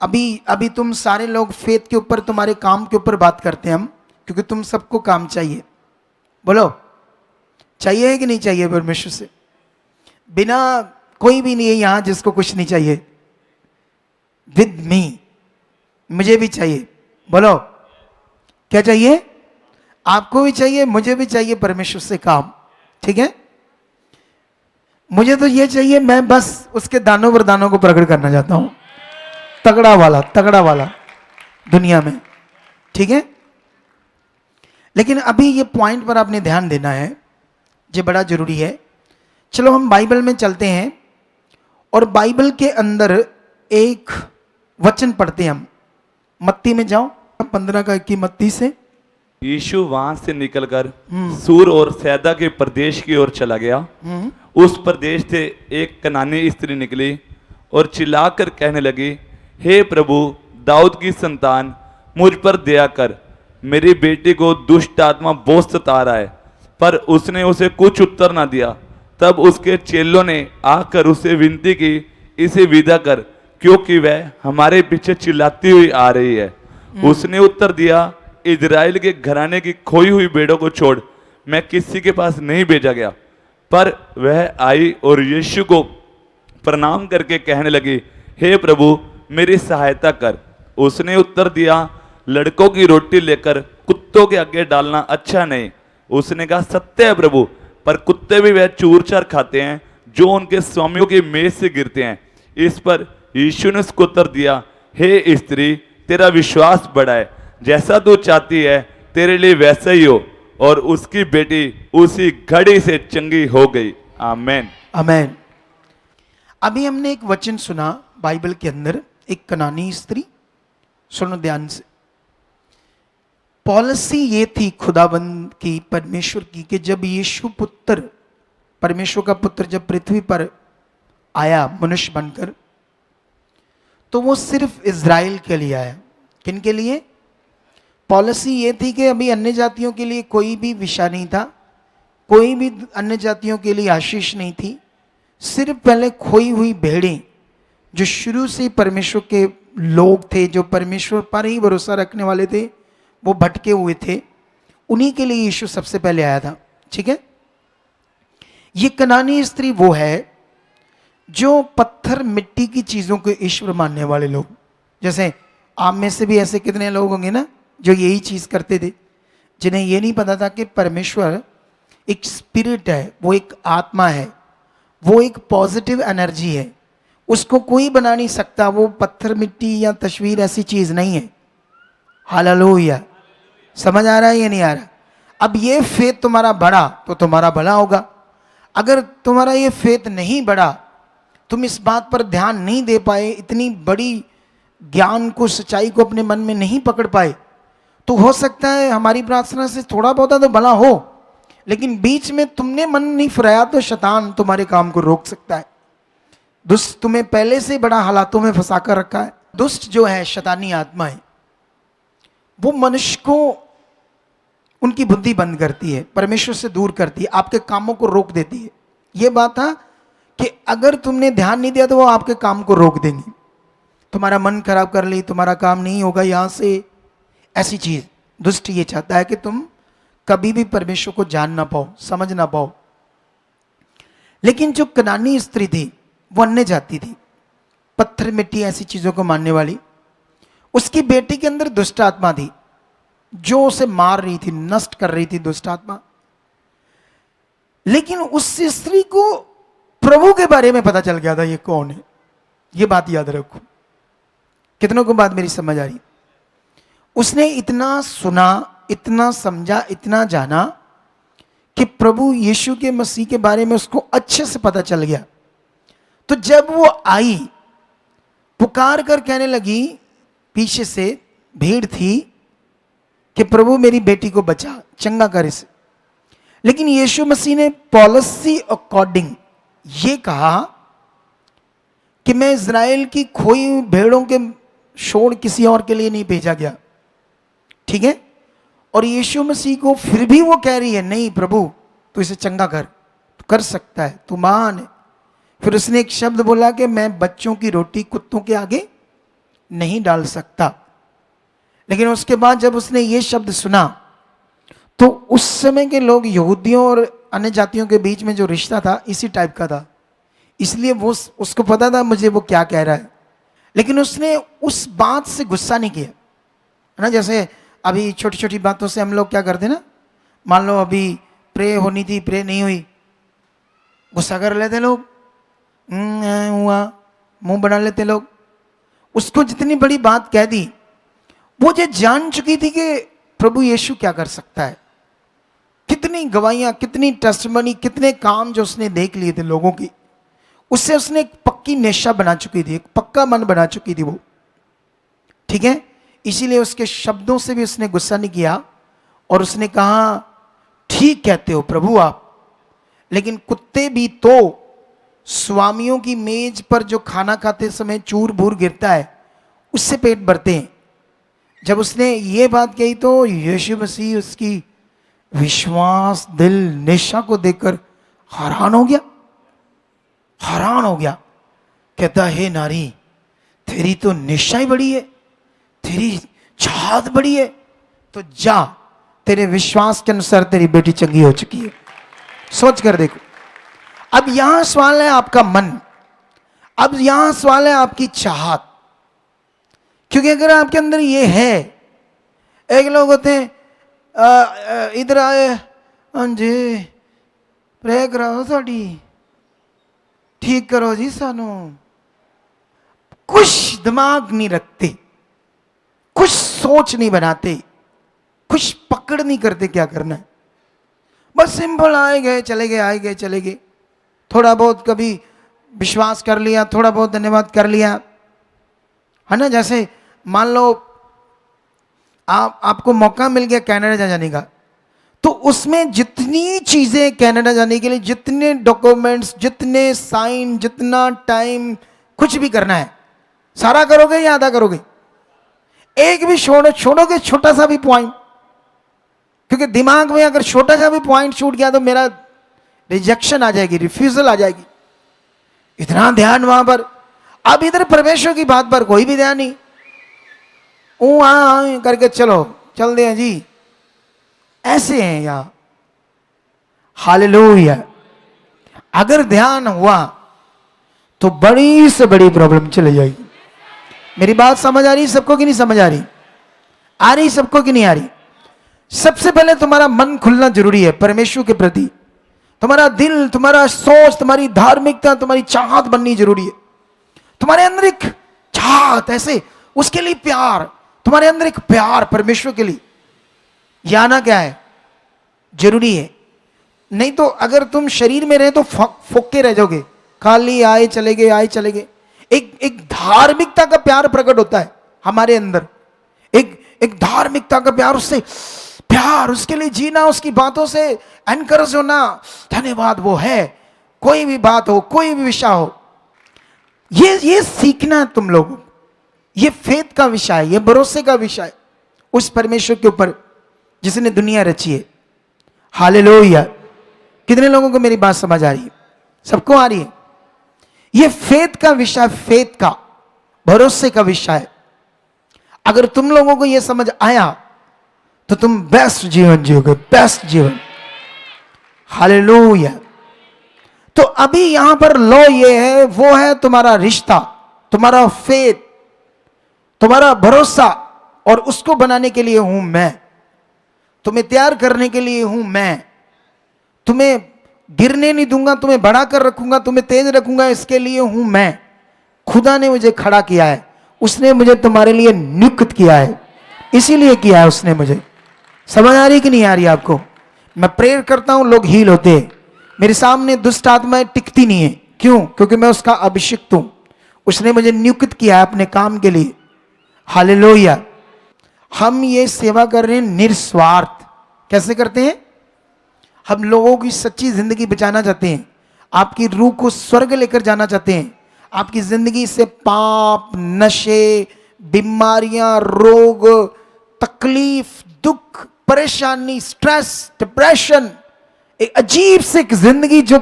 अभी तुम सारे लोग फेथ के ऊपर, तुम्हारे काम के ऊपर बात करते हैं हम, क्योंकि तुम सबको काम चाहिए। बोलो, चाहिए है कि नहीं चाहिए परमेश्वर से? बिना कोई भी नहीं है यहां जिसको कुछ नहीं चाहिए। विद मी, मुझे भी चाहिए। बोलो, क्या चाहिए? आपको भी चाहिए, मुझे भी चाहिए परमेश्वर से काम। ठीक है, मुझे तो ये चाहिए, मैं बस उसके दानों वरदानों को प्रकट करना चाहता हूं, तगड़ा वाला दुनिया में। ठीक है, लेकिन अभी ये पॉइंट पर आपने ध्यान देना है, ये बड़ा जरूरी है। चलो हम बाइबल में चलते हैं और बाइबल के अंदर एक वचन पढ़ते हैं हम। मत्ती में जाओ, 15 का 21 मत्ती से। यीशु वहां से निकलकर सूर और सैदा के प्रदेश की ओर चला गया। उस प्रदेश से एक कनानी स्त्री निकली और चिल्लाकर कहने लगी, हे प्रभु दाऊद की संतान, मुझ पर दया कर, मेरी बेटी को दुष्ट आत्मा बहुत सता रहा है। पर उसने उसे कुछ उत्तर ना दिया। तब उसके चेलों ने आकर उसे विनती की, इसे विदा कर, क्योंकि वह हमारे पीछे चिल्लाती हुई आ रही है। उसने उत्तर दिया, इजराइल के घराने की खोई हुई भेड़ों को छोड़ मैं किसी के पास नहीं भेजा गया। पर वह आई और यीशु को प्रणाम करके कहने लगी, हे प्रभु मेरी सहायता कर। उसने उत्तर दिया, लड़कों की रोटी लेकर कुत्तों के आगे डालना अच्छा नहीं। उसने कहा, सत्य है प्रभु, पर कुत्ते भी वह चूर चार खाते हैं जो उनके स्वामियों की मेज से गिरते हैं। इस पर यीशु ने उसको उत्तर दिया, हे स्त्री, तेरा विश्वास बड़ा है, जैसा तू चाहती है तेरे लिए वैसा ही हो। और उसकी बेटी उसी घड़ी से चंगी हो गई। आमेन। आमेन। अभी हमने एक वचन सुना बाइबल के अंदर, एक कनानी स्त्री। सुनो ध्यान से। पॉलिसी ये थी खुदाबंद की, परमेश्वर की, कि जब यीशु पुत्र, परमेश्वर का पुत्र जब पृथ्वी पर आया मनुष्य बनकर, तो वो सिर्फ इज़राइल के लिए आया। किन के लिए? पॉलिसी ये थी कि अभी अन्य जातियों के लिए कोई भी विषय नहीं था, कोई भी अन्य जातियों के लिए आशीष नहीं थी। सिर्फ पहले खोई हुई भेड़ें, जो शुरू से परमेश्वर के लोग थे, जो परमेश्वर पर ही भरोसा रखने वाले थे, वो भटके हुए थे, उन्हीं के लिए यीशु सबसे पहले आया था। ठीक है। ये कनानी स्त्री वो है जो पत्थर मिट्टी की चीजों को ईश्वर मानने वाले लोग, जैसे आप में से भी ऐसे कितने लोग होंगे ना जो यही चीज करते थे, जिन्हें ये नहीं पता था कि परमेश्वर एक स्पिरिट है, वो एक आत्मा है, वो एक पॉजिटिव एनर्जी है, उसको कोई बना नहीं सकता। वो पत्थर मिट्टी या तस्वीर ऐसी चीज नहीं है। हालेलुया। समझ आ रहा है ये नहीं आ रहा? अब ये फेथ तुम्हारा बढ़ा तो तुम्हारा भला होगा। अगर तुम्हारा ये फेथ नहीं बढ़ा, तुम इस बात पर ध्यान नहीं दे पाए, इतनी बड़ी ज्ञान को, सच्चाई को अपने मन में नहीं पकड़ पाए, तो हो सकता है हमारी प्रार्थना से थोड़ा बहुत तो भला हो, लेकिन बीच में तुमने मन नहीं फिराया तो शैतान तुम्हारे काम को रोक सकता है। दुष्ट तुम्हें पहले से बड़ा हालातों में फंसा कर रखा है। दुष्ट जो है, शैतानी आत्मा है, वो मनुष्य को उनकी बुद्धि बंद करती है, परमेश्वर से दूर करती है, आपके कामों को रोक देती है। यह बात था कि अगर तुमने ध्यान नहीं दिया तो वो आपके काम को रोक देंगे, तुम्हारा मन खराब कर ली, तुम्हारा काम नहीं होगा यहां से, ऐसी चीज। दुष्ट ये चाहता है कि तुम कभी भी परमेश्वर को जान ना पाओ, समझ ना पाओ। लेकिन जो कनानी स्त्री थी वो अन्य जाति थी, पत्थर मिट्टी ऐसी चीजों को मानने वाली। उसकी बेटी के अंदर दुष्ट आत्मा थी जो उसे मार रही थी, नष्ट कर रही थी, दुष्ट आत्मा। लेकिन उस स्त्री को प्रभु के बारे में पता चल गया था ये कौन है। ये बात याद रखो। कितनों को बात मेरी समझ आ रही? उसने इतना सुना, इतना समझा, इतना जाना कि प्रभु यीशु के मसीह के बारे में उसको अच्छे से पता चल गया। तो जब वो आई, पुकार कर कहने लगी, पीछे से भीड़ थी, कि प्रभु मेरी बेटी को बचा, चंगा कर इसे। लेकिन यीशु मसीह ने पॉलिसी अकॉर्डिंग ये कहा कि मैं इज़राइल की खोई हुई भेड़ों के छोड़ किसी और के लिए नहीं भेजा गया। ठीक है। और यीशु मसीह को फिर भी वो कह रही है, नहीं प्रभु तू इसे चंगा कर, तू कर सकता है, तू महान है। फिर उसने एक शब्द बोला कि मैं बच्चों की रोटी कुत्तों के आगे नहीं डाल सकता। लेकिन उसके बाद जब उसने ये शब्द सुना, तो उस समय के लोग, यहूदियों और अन्य जातियों के बीच में जो रिश्ता था इसी टाइप का था, इसलिए वो, उसको पता था मुझे वो क्या कह रहा है। लेकिन उसने उस बात से गुस्सा नहीं किया, है ना। जैसे अभी छोटी छोटी बातों से हम लोग क्या करते ना, मान लो अभी प्रे होनी थी, प्रे नहीं हुई, गुस्सा कर लेते लोग, हुआ, मुंह बना लेते लोग। उसको जितनी बड़ी बात कह दी, वो जो जान चुकी थी कि प्रभु यीशु क्या कर सकता है। कितनी गवाहियां, कितनी टेस्टिमनी, कितने काम जो उसने देख लिए थे लोगों की, उससे उसने एक पक्की निशा बना चुकी थी, एक पक्का मन बना चुकी थी वो। ठीक है। इसीलिए उसके शब्दों से भी उसने गुस्सा नहीं किया, और उसने कहा, ठीक कहते हो प्रभु आप, लेकिन कुत्ते भी तो स्वामियों की मेज पर जो खाना खाते समय चूर बूर गिरता है उससे पेट भरते हैं। जब उसने ये बात कही तो यीशु मसीह उसकी विश्वास दिल निशा को देखकर हैरान हो गया, हैरान हो गया। कहता, हे नारी, तेरी तो निशा ही बड़ी है, तेरी चाहत बड़ी है, तो जा, तेरे विश्वास के अनुसार तेरी बेटी चंगी हो चुकी है। सोच कर देखो। अब यहां सवाल है आपका मन, अब यहां सवाल है आपकी चाहत। क्योंकि अगर आपके अंदर ये है, एक लोग होते हैं इधर आए, हाँ जी प्रे कराओ साड़ी, ठीक करो जी सानू, कुछ दिमाग नहीं रखते, कुछ सोच नहीं बनाते, कुछ पकड़ नहीं करते क्या करना है। बस सिंपल आए गए चले गए, आए गए चले गए, थोड़ा बहुत कभी विश्वास कर लिया, थोड़ा बहुत धन्यवाद कर लिया, है ना। जैसे मान लो आपको मौका मिल गया कनाडा जाने का, तो उसमें जितनी चीजें कनाडा जाने के लिए, जितने डॉक्यूमेंट्स, जितने साइन, जितना टाइम, कुछ भी करना है सारा करोगे या आधा करोगे? एक भी छोड़ोगे छोटा सा भी पॉइंट? क्योंकि दिमाग में अगर छोटा सा भी पॉइंट छूट गया तो मेरा रिजेक्शन आ जाएगी, रिफ्यूजल आ जाएगी। इतना ध्यान वहां पर। अब इधर परमेश्वर की बात पर कोई भी ध्यान नहीं, करके चलो चल दे जी, ऐसे हैं यहां। हालेलुया। अगर ध्यान हुआ तो बड़ी से बड़ी प्रॉब्लम चली जाएगी। मेरी बात समझ आ रही सबको कि नहीं समझ आ रही? आ रही सबको कि नहीं आ रही? सबसे पहले तुम्हारा मन खुलना जरूरी है परमेश्वर के प्रति। तुम्हारा दिल, तुम्हारा सोच, तुम्हारी धार्मिकता, तुम्हारी चाहत बननी जरूरी है। तुम्हारे अंदर एक चाहत, ऐसे उसके लिए प्यार, तुम्हारे अंदर एक प्यार परमेश्वर के लिए, ये आना क्या है जरूरी है। नहीं तो अगर तुम शरीर में रहे तो फोके रह जाओगे, खाली आए चले गए, आए चले गए। एक धार्मिकता का प्यार प्रकट होता है हमारे अंदर, एक धार्मिकता का प्यार, उससे प्यार, उसके लिए जीना, उसकी बातों से एनकरेज होना। धन्यवाद वो है, कोई भी बात हो, कोई भी विषय हो, ये सीखना है तुम लोगों। ये फेथ का विषय है, ये भरोसे का विषय है उस परमेश्वर के ऊपर जिसने दुनिया रची है। हालेलुया। कितने लोगों को मेरी बात समझ आ रही है? सबको आ रही है? ये फेथ का विषय, फेथ का, भरोसे का विषय है। अगर तुम लोगों को यह समझ आया तो तुम बेस्ट जीवन जियोगे, बेस्ट जीवन। हालेलुया। तो अभी यहां पर लॉ ये है, वो है तुम्हारा रिश्ता, तुम्हारा फेथ, तुम्हारा भरोसा, और उसको बनाने के लिए हूं मैं, तुम्हें तैयार करने के लिए हूं मैं, तुम्हें गिरने नहीं दूंगा, तुम्हें बढ़ा कर रखूंगा, तुम्हें तेज रखूंगा, इसके लिए हूं मैं। खुदा ने मुझे खड़ा किया है, उसने मुझे तुम्हारे लिए नियुक्त किया है, इसीलिए किया है उसने मुझे। समझ आ रही कि नहीं आ रही आपको? मैं प्रेयर करता हूं, लोग हील होते हैं, मेरे सामने दुष्ट आत्माएं टिकती नहीं है। क्यों? क्योंकि मैं उसका अभिषिक्त हूं, उसने मुझे नियुक्त किया है अपने काम के लिए। हालेलुया। हम ये सेवा कर रहे हैं निस्वार्थ। कैसे करते हैं? हम लोगों की सच्ची जिंदगी बचाना चाहते हैं, आपकी रूह को स्वर्ग लेकर जाना चाहते हैं, आपकी जिंदगी से पाप, नशे, बीमारियां, रोग, तकलीफ, दुख, परेशानी, स्ट्रेस, डिप्रेशन, एक अजीब सी जिंदगी जो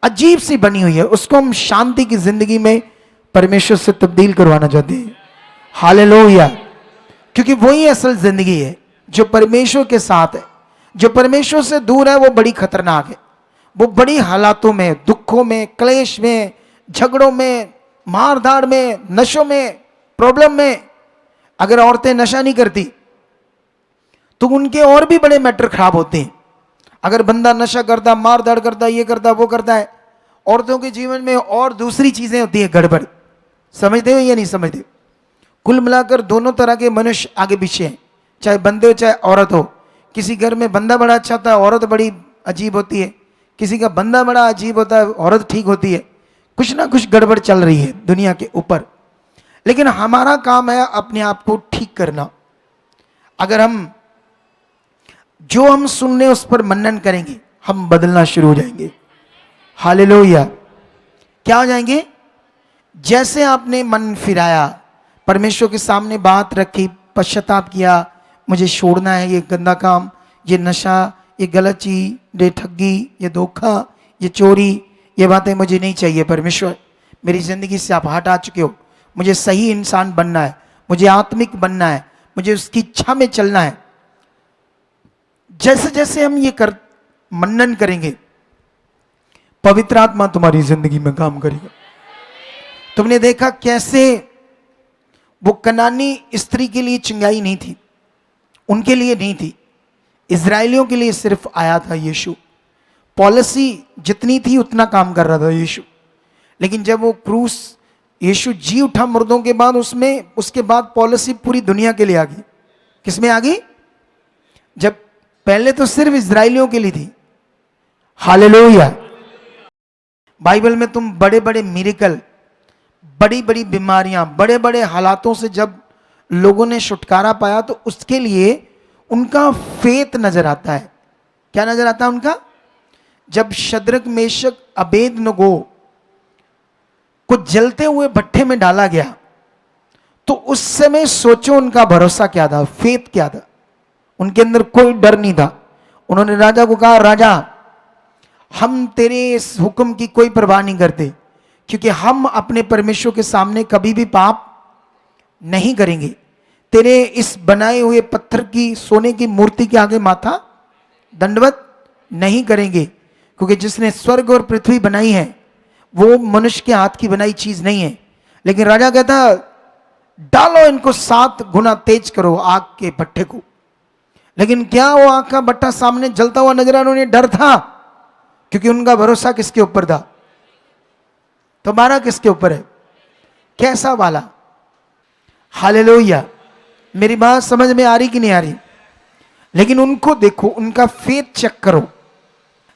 अजीब सी बनी हुई है, उसको हम शांति की जिंदगी में परमेश्वर से तब्दील करवाना चाहते हैं। हालेलुया। क्योंकि वही असल जिंदगी है जो परमेश्वर के साथ है। जो परमेश्वर से दूर है वो बड़ी खतरनाक है। वो बड़ी हालातों में, दुखों में, क्लेश में, झगड़ों में, मारधाड़ में, नशों में, प्रॉब्लम में। अगर औरतें नशा नहीं करती तो उनके और भी बड़े मैटर खराब होते हैं। अगर बंदा नशा करता, मारधाड़ करता, ये करता, वो करता है, औरतों के जीवन में और दूसरी चीजें होती है गड़बड़। समझते हो या नहीं समझते? कुल मिलाकर दोनों तरह के मनुष्य आगे पीछे हैं, चाहे बंदे हो चाहे औरत हो। किसी घर में बंदा बड़ा अच्छा होता है, औरत बड़ी अजीब होती है। किसी का बंदा बड़ा अजीब होता है, औरत ठीक होती है। कुछ ना कुछ गड़बड़ चल रही है दुनिया के ऊपर। लेकिन हमारा काम है अपने आप को ठीक करना। अगर हम जो हम सुन रहे उस पर मनन करेंगे, हम बदलना शुरू हो जाएंगे। हालेलुया। क्या हो जाएंगे? जैसे आपने मन फिराया, परमेश्वर के सामने बात रखी, पश्चाताप किया, मुझे छोड़ना है ये गंदा काम, ये नशा, ये गलत चीज, ये ठगी, ये धोखा, ये चोरी, ये बातें मुझे नहीं चाहिए। परमेश्वर, मेरी जिंदगी से आप हटा चुके हो, मुझे सही इंसान बनना है, मुझे आत्मिक बनना है, मुझे उसकी इच्छा में चलना है। जैसे जैसे हम ये मनन करेंगे, पवित्र आत्मा तुम्हारी जिंदगी में काम करेगा। तुमने देखा कैसे वो कनानी स्त्री के लिए चिंगाई नहीं थी, उनके लिए नहीं थी, इजरायलियों के लिए सिर्फ आया था यीशु। पॉलिसी जितनी थी उतना काम कर रहा था यीशु, लेकिन जब वो क्रूस, यीशु जी उठा मुर्दों के बाद, उसके बाद पॉलिसी पूरी दुनिया के लिए आ गई। किसमें आ गई? जब पहले तो सिर्फ इजरायलियों के लिए थी। हालेलुया। बाइबल में तुम बड़े बड़े मिरेकल, बड़ी बड़ी बीमारियां, बड़े बड़े हालातों से जब लोगों ने छुटकारा पाया तो उसके लिए उनका फेथ नजर आता है। क्या नजर आता है उनका? जब शद्रक, मेशक, अबेदनगो को जलते हुए भट्ठे में डाला गया तो उस समय सोचो उनका भरोसा क्या था, फेथ क्या था। उनके अंदर कोई डर नहीं था। उन्होंने राजा को कहा, राजा हम तेरे इस हुक्म की कोई परवाह नहीं करते, क्योंकि हम अपने परमेश्वर के सामने कभी भी पाप नहीं करेंगे। तेरे इस बनाए हुए पत्थर की, सोने की मूर्ति के आगे माथा दंडवत नहीं करेंगे, क्योंकि जिसने स्वर्ग और पृथ्वी बनाई है वो मनुष्य के हाथ की बनाई चीज नहीं है। लेकिन राजा कहता, डालो इनको 7 गुना तेज करो आग के भट्ठे को। लेकिन क्या वो आग का भट्ठा सामने जलता हुआ नजर आ रहा? उन्हें डर था, क्योंकि उनका भरोसा किसके ऊपर था? तुम्हारा किसके ऊपर है? कैसा वाला? हालेलुया। मेरी बात समझ में आ रही कि नहीं आ रही? लेकिन उनको देखो, उनका फेथ चेक करो।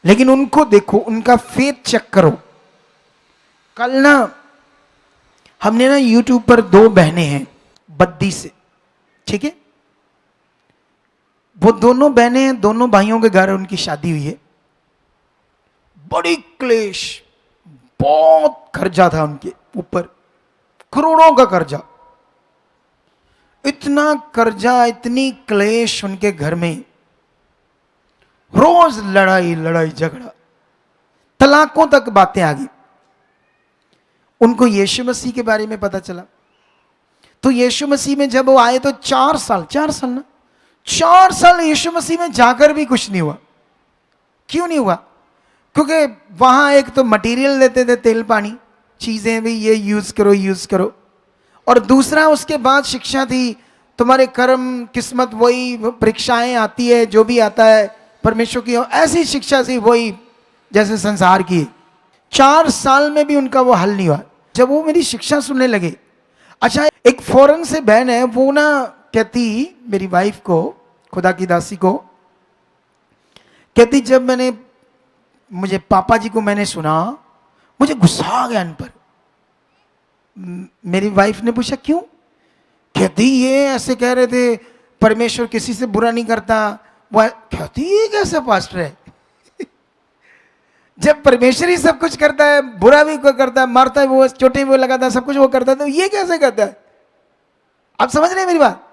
लेकिन उनको देखो, उनका फेथ चेक करो। कल ना हमने ना YouTube पर 2 बहनें हैं बद्दी से, ठीक है? वो दोनों बहनें हैं, दोनों भाइयों के घर उनकी शादी हुई है। बड़ी क्लेश, बहुत कर्जा था उनके ऊपर, करोड़ों का कर्जा। इतना कर्जा, इतनी क्लेश उनके घर में, रोज लड़ाई लड़ाई झगड़ा, तलाकों तक बातें आ गई। उनको यीशु मसीह के बारे में पता चला तो यीशु मसीह में जब वो आए तो 4 साल ना, 4 साल यीशु मसीह में जाकर भी कुछ नहीं हुआ। क्यों नहीं हुआ? क्योंकि वहां एक तो मटेरियल देते थे, तेल पानी, चीजें भी, ये यूज करो, और दूसरा उसके बाद शिक्षा थी, तुम्हारे कर्म, किस्मत, वही परीक्षाएं आती है, जो भी आता है परमेश्वर की ऐसी शिक्षा थी, वही जैसे संसार की। 4 साल में भी उनका वो हल नहीं हुआ। जब वो मेरी शिक्षा सुनने लगे, अच्छा एक फॉरेन से बहन है, वो ना कहती मेरी वाइफ को, खुदा की दासी को, कहती जब मुझे पापा जी को मैंने सुना, मुझे गुस्सा आ गया इन पर। मेरी वाइफ ने पूछा क्यों? कहती ये ऐसे कह रहे थे परमेश्वर किसी से बुरा नहीं करता। वह कहती ये कैसे पास्टर है? जब परमेश्वर ही सब कुछ करता है, बुरा भी कोई करता है, मारता है वो, चोटे भी लगाता है, सब कुछ वो करता है, तो ये कैसे करता है? आप समझ रहे हैं मेरी बात?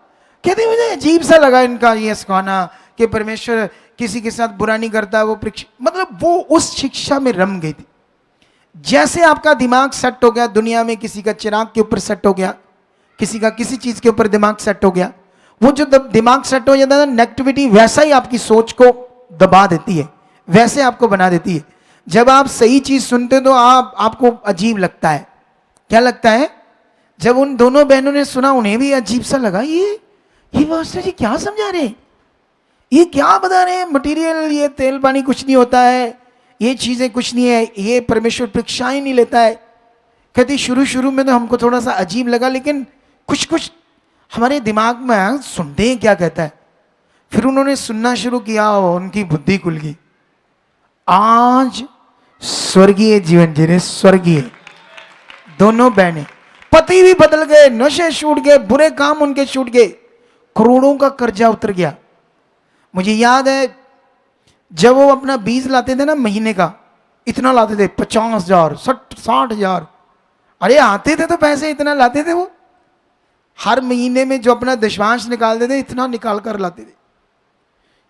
कहते मुझे अजीब सा लगा इनका ये सिखाना कि परमेश्वर किसी के साथ बुरा नहीं करता। वो मतलब वो उस शिक्षा में रम गई थी। जैसे आपका दिमाग सेट हो गया दुनिया में, किसी का चिराग के ऊपर सेट हो गया, किसी का किसी चीज के ऊपर दिमाग सेट हो गया, वो जो दिमाग सेट हो जाता है ना, नेगेटिविटी वैसा ही आपकी सोच को दबा देती है, वैसे आपको बना देती है। जब आप सही चीज सुनते हो तो आपको अजीब लगता है। क्या लगता है? जब उन दोनों बहनों ने सुना, उन्हें भी अजीब सा लगा। ये मास्टर जी क्या समझा रहे हैं, ये क्या बता रहे हैं? मटेरियल, ये तेल पानी कुछ नहीं होता है, ये चीजें कुछ नहीं है, ये परमेश्वर परीक्षाएं नहीं लेता है। कहती शुरू में तो हमको थोड़ा सा अजीब लगा, लेकिन कुछ हमारे दिमाग में सुनते हैं क्या कहता है। फिर उन्होंने सुनना शुरू किया, उनकी बुद्धि खुल गई। आज स्वर्गीय जीवन जी रहे, स्वर्गीय दोनों बहनें। पति भी बदल गए, नशे छूट गए, बुरे काम उनके छूट गए, करोड़ों का कर्जा उतर गया। मुझे याद है जब वो अपना बीज लाते थे ना महीने का, इतना लाते थे 50,000 60,000। अरे आते थे तो पैसे इतना लाते थे वो, हर महीने में जो अपना दशमांश निकालते थे इतना निकाल कर लाते थे।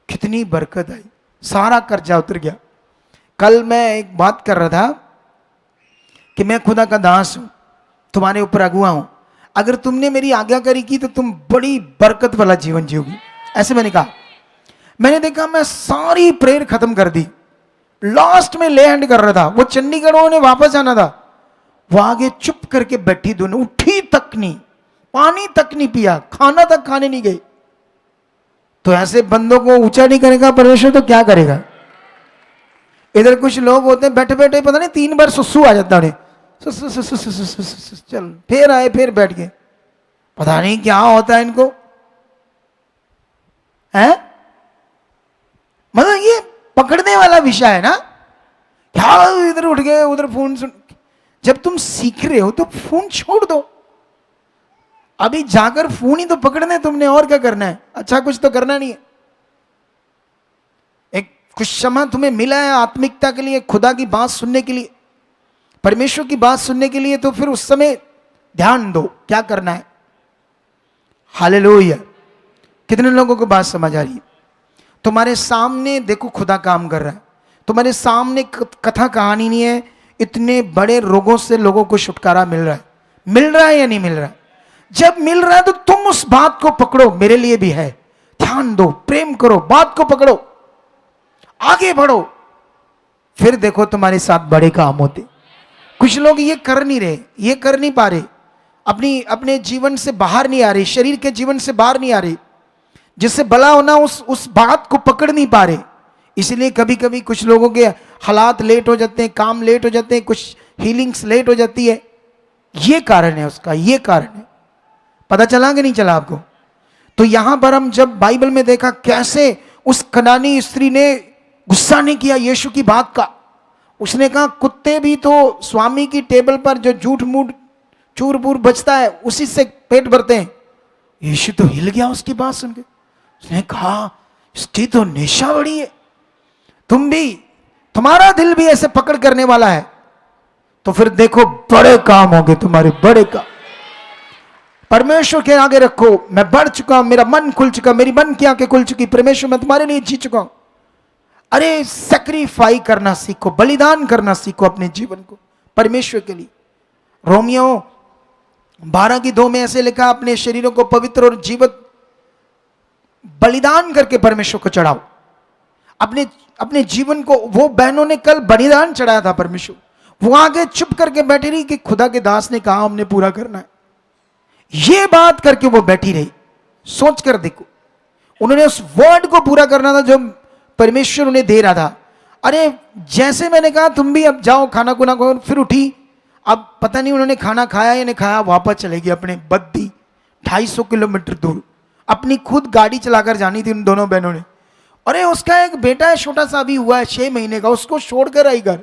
कितनी बरकत आई, सारा कर्जा उतर गया। कल मैं एक बात कर रहा था कि मैं खुदा का दास हूं, तुम्हारे ऊपर अगुआ हूं, अगर तुमने मेरी आज्ञाकारी की तो तुम बड़ी बरकत वाला जीवन जियोगी, ऐसे मैंने कहा। मैंने देखा मैं सारी प्रेयर खत्म कर दी, लास्ट में ले हैंड कर रहा था, वो चंडीगढ़ उन्हें वापस आना था, वो आगे चुप करके बैठी, दोनों उठी तक नहीं, पानी तक नहीं पिया, खाना तक खाने नहीं गए। तो ऐसे बंदों को ऊंचा नहीं करेगा परमेश्वर तो क्या करेगा। इधर कुछ लोग होते हैं बैठे बैठे पता नहीं 3 बार सुसु आ जाता उन्हें, चल फिर आए फिर बैठ गए, पता नहीं क्या होता है इनको, है मतलब ये पकड़ने वाला विषय है ना। क्या इधर उठ गए उधर फोन सुन, जब तुम सीख रहे हो तो फोन छोड़ दो, अभी जाकर फोन ही तो पकड़ना है तुमने, और क्या करना है, अच्छा कुछ तो करना नहीं है। एक कुछ समय तुम्हें मिला है आत्मिकता के लिए, खुदा की बात सुनने के लिए, परमेश्वर की बात सुनने के लिए, तो फिर उस समय ध्यान दो क्या करना है। हालेलुया। कितने लोगों को बात समझ आ रही है? तुम्हारे सामने देखो खुदा काम कर रहा है, तुम्हारे सामने कथा कहानी नहीं है, इतने बड़े रोगों से लोगों को छुटकारा मिल रहा है या नहीं मिल रहा है? जब मिल रहा है तो तुम उस बात को पकड़ो, मेरे लिए भी है, ध्यान दो, प्रेम करो, बात को पकड़ो, आगे बढ़ो, फिर देखो तुम्हारे साथ बड़े काम होते। कुछ लोग ये कर नहीं रहे, ये कर नहीं पा रहे, अपने जीवन से बाहर नहीं आ रहे, शरीर के जीवन से बाहर नहीं आ रहे, जिससे भला होना उस बात को पकड़ नहीं पा रहे। इसलिए कभी कभी कुछ लोगों के हालात लेट हो जाते हैं, काम लेट हो जाते हैं, कुछ हीलिंग्स लेट हो जाती है। ये कारण है उसका, ये कारण है। पता चला कि नहीं चला आपको? तो यहां पर हम जब बाइबल में देखा कैसे उस कनानी स्त्री ने गुस्सा नहीं किया यीशु की बात का, उसने कहा कुत्ते भी तो स्वामी की टेबल पर जो झूठ मूठ चूर बूर बचता है उसी से पेट भरते हैं। यीशु तो हिल गया उसकी बात सुनकर, उसने कहा इसकी तो नेशा बड़ी है, तुम भी, तुम्हारा दिल भी ऐसे पकड़ करने वाला है तो फिर देखो बड़े काम होंगे तुम्हारे, बड़े काम। परमेश्वर के आगे रखो, मैं बढ़ चुका हूं, मेरा मन खुल चुका, मेरी मन की आंखें खुल चुकी, परमेश्वर मैं तुम्हारे लिए जी चुका हूं। अरे सैक्रिफाई करना सीखो, बलिदान करना सीखो अपने जीवन को परमेश्वर के लिए। रोमियो 12:2 में ऐसे लिखा, अपने शरीरों को पवित्र और जीवित बलिदान करके परमेश्वर को चढ़ाओ। अपने जीवन को, वो बहनों ने कल बलिदान चढ़ाया था परमेश्वर, वो आगे चुप करके बैठी रही कि खुदा के दास ने कहा हमने पूरा करना है, ये बात करके वो बैठी रही। सोच कर देखो, उन्होंने उस वर्ड को पूरा करना था जो परमेश्वर उन्हें दे रहा था। अरे जैसे मैंने कहा तुम भी अब जाओ खाना खुना खाओ, फिर उठी, अब पता नहीं उन्होंने खाना खाया या नहीं खाया, वापस चलेगी अपने बद्दी 250 किलोमीटर दूर, अपनी खुद गाड़ी चलाकर जानी थी उन दोनों बहनों ने। अरे उसका एक बेटा है छोटा सा भी हुआ है 6 महीने का, उसको छोड़कर आई घर,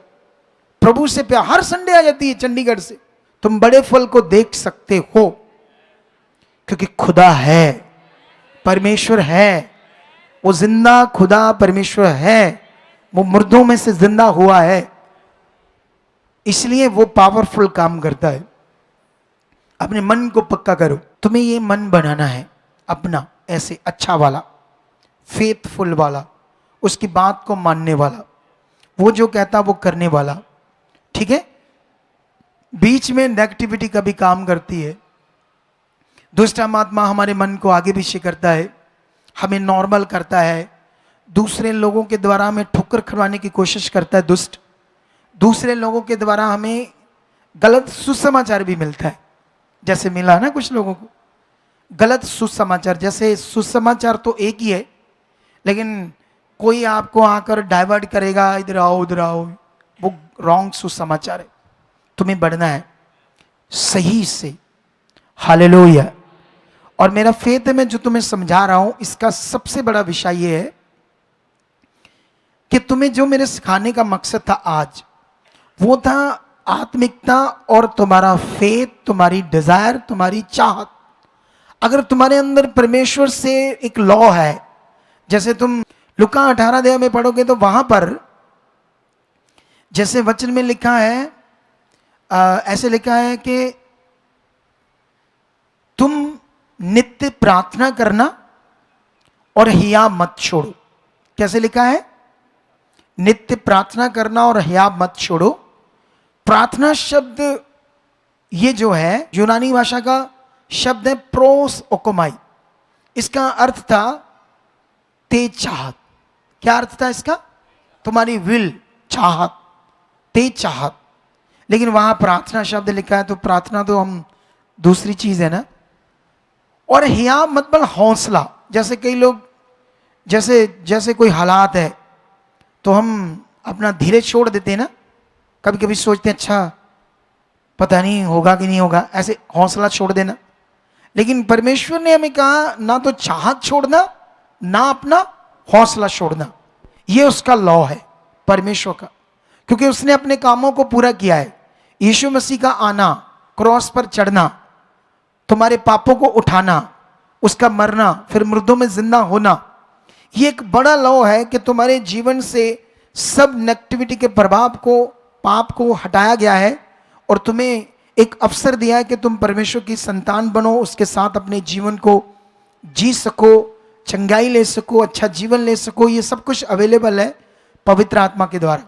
प्रभु से प्यार, हर संडे आ जाती है चंडीगढ़ से। तुम बड़े फल को देख सकते हो क्योंकि खुदा है, परमेश्वर है, वो जिंदा खुदा परमेश्वर है, वो मुर्दों में से जिंदा हुआ है, इसलिए वो पावरफुल काम करता है। अपने मन को पक्का करो, तुम्हें ये मन बनाना है अपना ऐसे अच्छा वाला, फेथफुल वाला, उसकी बात को मानने वाला, वो जो कहता वो करने वाला, ठीक है। बीच में नेगेटिविटी का भी काम करती है, दुष्ट आत्मा हमारे मन को आगे पीछे करता है, हमें नॉर्मल करता है, दूसरे लोगों के द्वारा हमें ठोकर खिलवाने की कोशिश करता है दुष्ट, दूसरे लोगों के द्वारा हमें गलत सुसमाचार भी मिलता है, जैसे मिला ना कुछ लोगों को गलत सुसमाचार। जैसे सुसमाचार तो एक ही है, लेकिन कोई आपको आकर डाइवर्ट करेगा, इधर आओ उधर आओ, वो रॉन्ग सुसमाचार है। तुम्हें बढ़ना है सही से, हालेलुया। और मेरा फेथ में जो तुम्हें समझा रहा हूं, इसका सबसे बड़ा विषय ये है कि तुम्हें जो मेरे सिखाने का मकसद था आज, वो था आत्मिकता और तुम्हारा फेथ, तुम्हारी डिजायर, तुम्हारी चाहत। अगर तुम्हारे अंदर परमेश्वर से एक लॉ है जैसे तुम लुका 18 अध्याय में पढ़ोगे तो वहां पर जैसे वचन में लिखा है, ऐसे लिखा है कि तुम नित्य प्रार्थना करना और हिया मत छोड़ो। कैसे लिखा है? नित्य प्रार्थना करना और हिया मत छोड़ो। प्रार्थना शब्द ये जो है यूनानी भाषा का शब्द है प्रोस ओकोमाई। इसका अर्थ था तेज चाहत। क्या अर्थ था इसका? तुम्हारी विल, चाहत, तेज चाहत। लेकिन वहां प्रार्थना शब्द लिखा है, तो प्रार्थना तो हम दूसरी चीज है ना। और हिया मतलब हौसला। जैसे कई लोग जैसे कोई हालात है तो हम अपना धीरे छोड़ देते हैं ना, कभी कभी सोचते हैं अच्छा पता नहीं होगा कि नहीं होगा, ऐसे हौसला छोड़ देना। लेकिन परमेश्वर ने हमें कहा ना तो चाहत छोड़ना ना अपना हौसला छोड़ना। ये उसका लॉ है परमेश्वर का, क्योंकि उसने अपने कामों को पूरा किया है। यीशु मसीह का आना, क्रॉस पर चढ़ना, तुम्हारे पापों को उठाना, उसका मरना, फिर मुर्दों में जिंदा होना, ये एक बड़ा लॉ है कि तुम्हारे जीवन से सब नेगेटिविटी के प्रभाव को, पाप को हटाया गया है और तुम्हें एक अवसर दिया है कि तुम परमेश्वर की संतान बनो, उसके साथ अपने जीवन को जी सको, चंगाई ले सको, अच्छा जीवन ले सको। ये सब कुछ अवेलेबल है पवित्र आत्मा के द्वारा।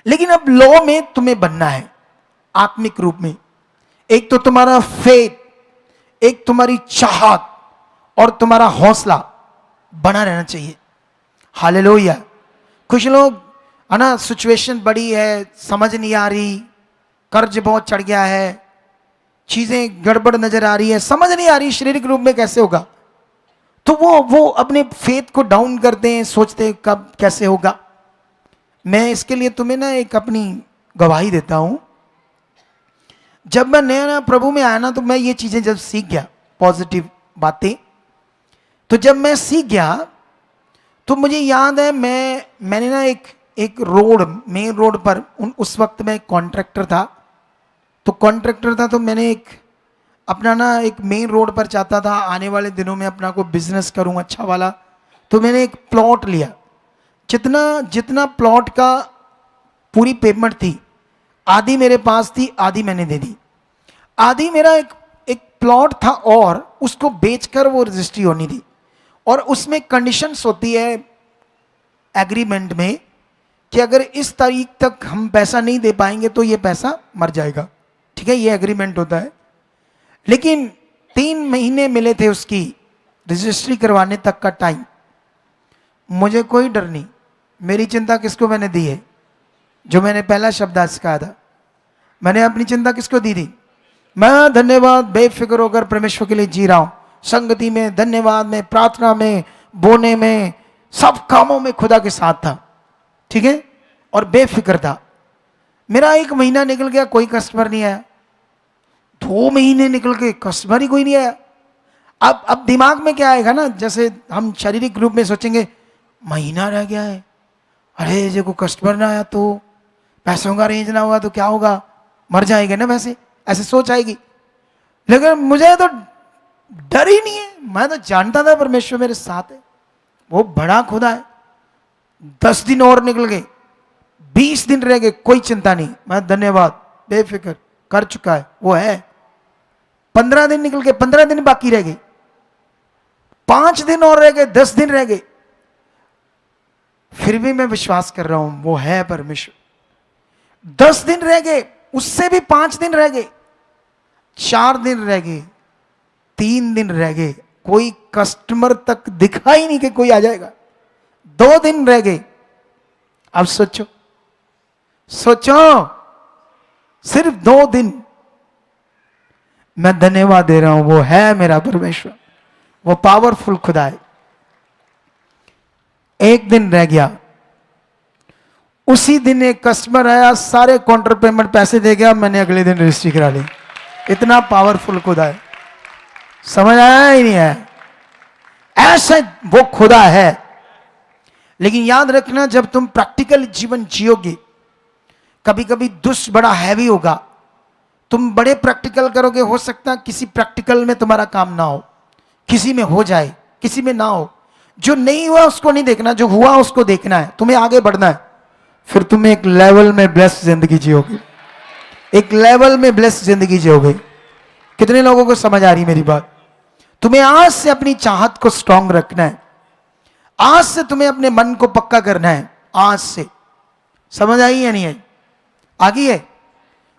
लेकिन अब लॉ में तुम्हें बनना है आत्मिक रूप में। एक तो तुम्हारा फेथ, एक तुम्हारी चाहत और तुम्हारा हौसला बना रहना चाहिए। हालेलुया। कुछ लोग है ना, सिचुएशन बड़ी है, समझ नहीं आ रही, कर्ज बहुत चढ़ गया है, चीजें गड़बड़ नजर आ रही है, समझ नहीं आ रही शारीरिक रूप में कैसे होगा, तो वो अपने फेथ को डाउन करते हैं, सोचते हैं कब कैसे होगा। मैं इसके लिए तुम्हें ना एक अपनी गवाही देता हूं। जब मैं नया प्रभु में आया ना, तो मैं ये चीजें जब सीख गया, पॉजिटिव बातें, तो जब मैं सीख गया तो मुझे याद है मैंने ना एक रोड, मेन रोड पर, उस वक्त मैं कॉन्ट्रैक्टर था। तो मैंने अपना ना एक मेन रोड पर चाहता था आने वाले दिनों में अपना को बिजनेस करूं अच्छा वाला। तो मैंने एक प्लॉट लिया। जितना प्लॉट का पूरी पेमेंट थी, आधी मेरे पास थी, आधी मैंने दे दी। आधी मेरा एक प्लॉट था और उसको बेचकर वो रजिस्ट्री होनी थी, और उसमें कंडीशंस होती है एग्रीमेंट में कि अगर इस तारीख तक हम पैसा नहीं दे पाएंगे तो ये पैसा मर जाएगा। ठीक है, ये एग्रीमेंट होता है। लेकिन 3 महीने मिले थे उसकी रजिस्ट्री करवाने तक का टाइम। मुझे कोई डर नहीं। मेरी चिंता किसको मैंने दी है? जो मैंने पहला शब्द आज कहा था, मैंने अपनी चिंता किसको दी थी? मैं धन्यवाद बेफिक्र होकर परमेश्वर के लिए जी रहा हूं। संगति में, धन्यवाद में, प्रार्थना में, बोने में, सब कामों में खुदा के साथ था। ठीक है, और बेफिक्र था। मेरा 1 महीना निकल गया, कोई कस्टमर नहीं आया। 2 महीने निकल गए, कस्टमर ही कोई नहीं आया। अब दिमाग में क्या आएगा ना, जैसे हम शारीरिक रूप में सोचेंगे महीना रह गया है, अरे जो को कस्टमर ना आया तो पैसों का अरेंज ना हुआ तो क्या होगा, मर जाएंगे ना, वैसे ऐसे सोच आएगी। लेकिन मुझे तो डर ही नहीं है। मैं तो जानता था परमेश्वर मेरे साथ है, वो बड़ा खुदा है। 10 दिन और निकल गए, 20 दिन रह गए, कोई चिंता नहीं। मैं धन्यवाद बेफिक्र कर चुका है, वो है। 15 दिन निकल गए, 15 दिन बाकी रह गए, 5 दिन और रह गए, 10 दिन रह गए। फिर भी मैं विश्वास कर रहा हूं वो है परमेश्वर। 10 दिन रह गए, उससे भी 5 दिन रह गए, 4 दिन रह गए, 3 दिन रह गए, कोई कस्टमर तक दिखा ही नहीं कि कोई आ जाएगा। 2 दिन रह गए। अब सोचो सिर्फ 2 दिन। मैं धन्यवाद दे रहा हूं, वो है मेरा परमेश्वर, वो पावरफुल खुदा है। 1 दिन रह गया, उसी दिन एक कस्टमर आया, सारे काउंटर पेमेंट पैसे दे गया, मैंने अगले दिन रजिस्ट्री करा ली। इतना पावरफुल खुदा है, समझ आया ही नहीं है? ऐसे वो खुदा है। लेकिन याद रखना, जब तुम प्रैक्टिकल जीवन जियोगे, कभी कभी दुष्ट बड़ा हैवी होगा, तुम बड़े प्रैक्टिकल करोगे, हो सकता है किसी प्रैक्टिकल में तुम्हारा काम ना हो, किसी में हो जाए, किसी में ना हो। जो नहीं हुआ उसको नहीं देखना, जो हुआ उसको देखना है, तुम्हें आगे बढ़ना है। फिर तुम्हें एक लेवल में ब्लेस्ड जिंदगी जियोगे, एक लेवल में ब्लेस्ड जिंदगी जियोगे। कितने लोगों को समझ आ रही मेरी बात? तुम्हें आज से अपनी चाहत को स्ट्रांग रखना है, आज से तुम्हें अपने मन को पक्का करना है, आज से। समझ आई या नहीं आई? आगे है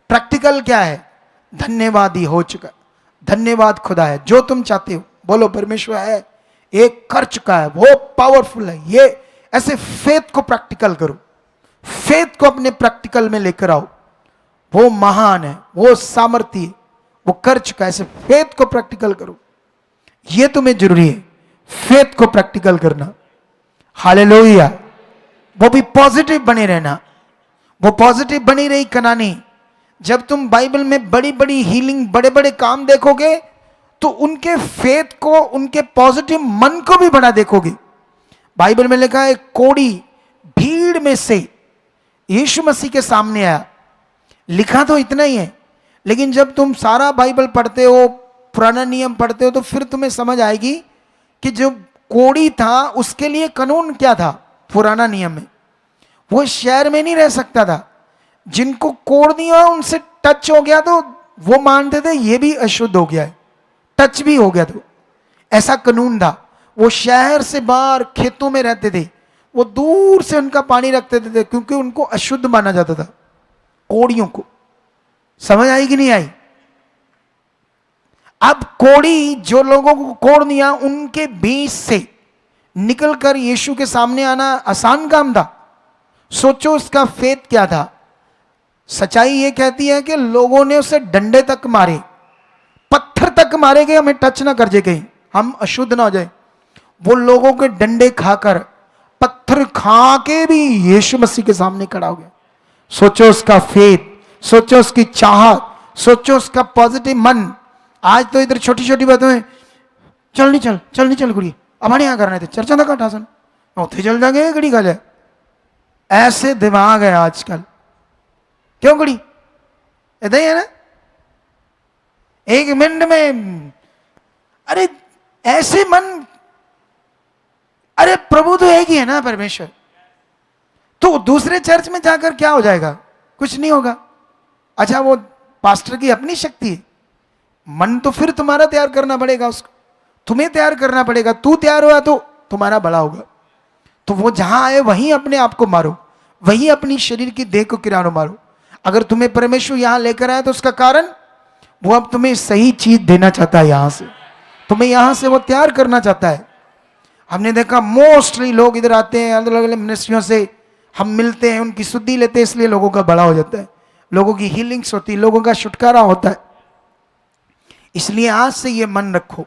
प्रैक्टिकल क्या है? धन्यवाद ही हो चुका, धन्यवाद खुदा है। जो तुम चाहते हो बोलो परमेश्वर है, एक कर चुका है, वो पावरफुल है। ये ऐसे फेथ को प्रैक्टिकल करो, फेथ को अपने प्रैक्टिकल में लेकर आओ। वो महान है, वो सामर्थ्य है, वो कर चुका है। ऐसे फेथ को प्रैक्टिकल करो, ये तुम्हें जरूरी है, फेथ को प्रैक्टिकल करना। हालेलुया। वो भी पॉजिटिव बने रहना, वो पॉजिटिव बनी रही कनानी। जब तुम बाइबल में बड़ी बड़ी हीलिंग, बड़े बड़े काम देखोगे तो उनके फेथ को, उनके पॉजिटिव मन को भी बड़ा देखोगे। बाइबल में लिखा है कोढ़ी भीड़ में से यीशु मसीह के सामने आया। लिखा तो इतना ही है, लेकिन जब तुम सारा बाइबल पढ़ते हो, पुराना नियम पढ़ते हो, तो फिर तुम्हें समझ आएगी कि जो कोढ़ी था उसके लिए कानून क्या था। पुराना नियम में वो शहर में नहीं रह सकता था। जिनको कोढ़ दिया उनसे टच हो गया तो वो मानते थे ये भी अशुद्ध हो गया है, टच भी हो गया तो ऐसा कानून था। वो शहर से बाहर खेतों में रहते थे, वो दूर से उनका पानी रखते थे क्योंकि उनको अशुद्ध माना जाता था कोढ़ियों को। समझ आई कि नहीं आई? अब कोढ़ी जो लोगों को कोढ़ दिया उनके बीच से निकलकर यीशु के सामने आना आसान काम था। सोचो उसका फेथ क्या था। सच्चाई ये कहती है कि लोगों ने उसे डंडे तक मारे, पत्थर तक मारे गए, हमें टच ना कर जाए कहीं, हम अशुद्ध ना हो जाए। वो लोगों के डंडे खाकर, पत्थर खा के भी यीशु मसीह के सामने खड़ा हो गया। सोचो उसका फेथ, सोचो उसकी चाहत, सोचो उसका पॉजिटिव मन। आज तो इधर छोटी छोटी बातों में चल नहीं चल कुड़ी, अब यहाँ करना थे चर्चा ना काटा सन उथे चल जाएंगे घड़ी गल है। ऐसे दिमाग है आजकल। क्यों घड़ी इदा ही है ना, एक मिनट में। अरे ऐसे मन, अरे प्रभु तो एक ही है ना परमेश्वर, तो दूसरे चर्च में जाकर क्या हो जाएगा? कुछ नहीं होगा। अच्छा वो पास्टर की अपनी शक्ति है, मन तो फिर तुम्हारा तैयार करना पड़ेगा, उसको तुम्हें तैयार करना पड़ेगा। तू तैयार हुआ तो तुम्हारा भला होगा। तो वो जहां आए वहीं अपने आप को मारो, वहीं अपनी शरीर की देह को किरानो मारो। अगर तुम्हें परमेश्वर यहां लेकर आया तो उसका कारण वो अब तुम्हें सही चीज देना चाहता है, यहां से तुम्हें यहां से वो तैयार करना चाहता है। हमने देखा मोस्टली लोग इधर आते हैं, अलग अलग मिनिस्ट्रियों से हम मिलते हैं, उनकी शुद्धि लेते हैं, इसलिए लोगों का बड़ा हो जाता है, लोगों की हीलिंग्स होती है, लोगों का छुटकारा होता है। इसलिए आज से ये मन रखो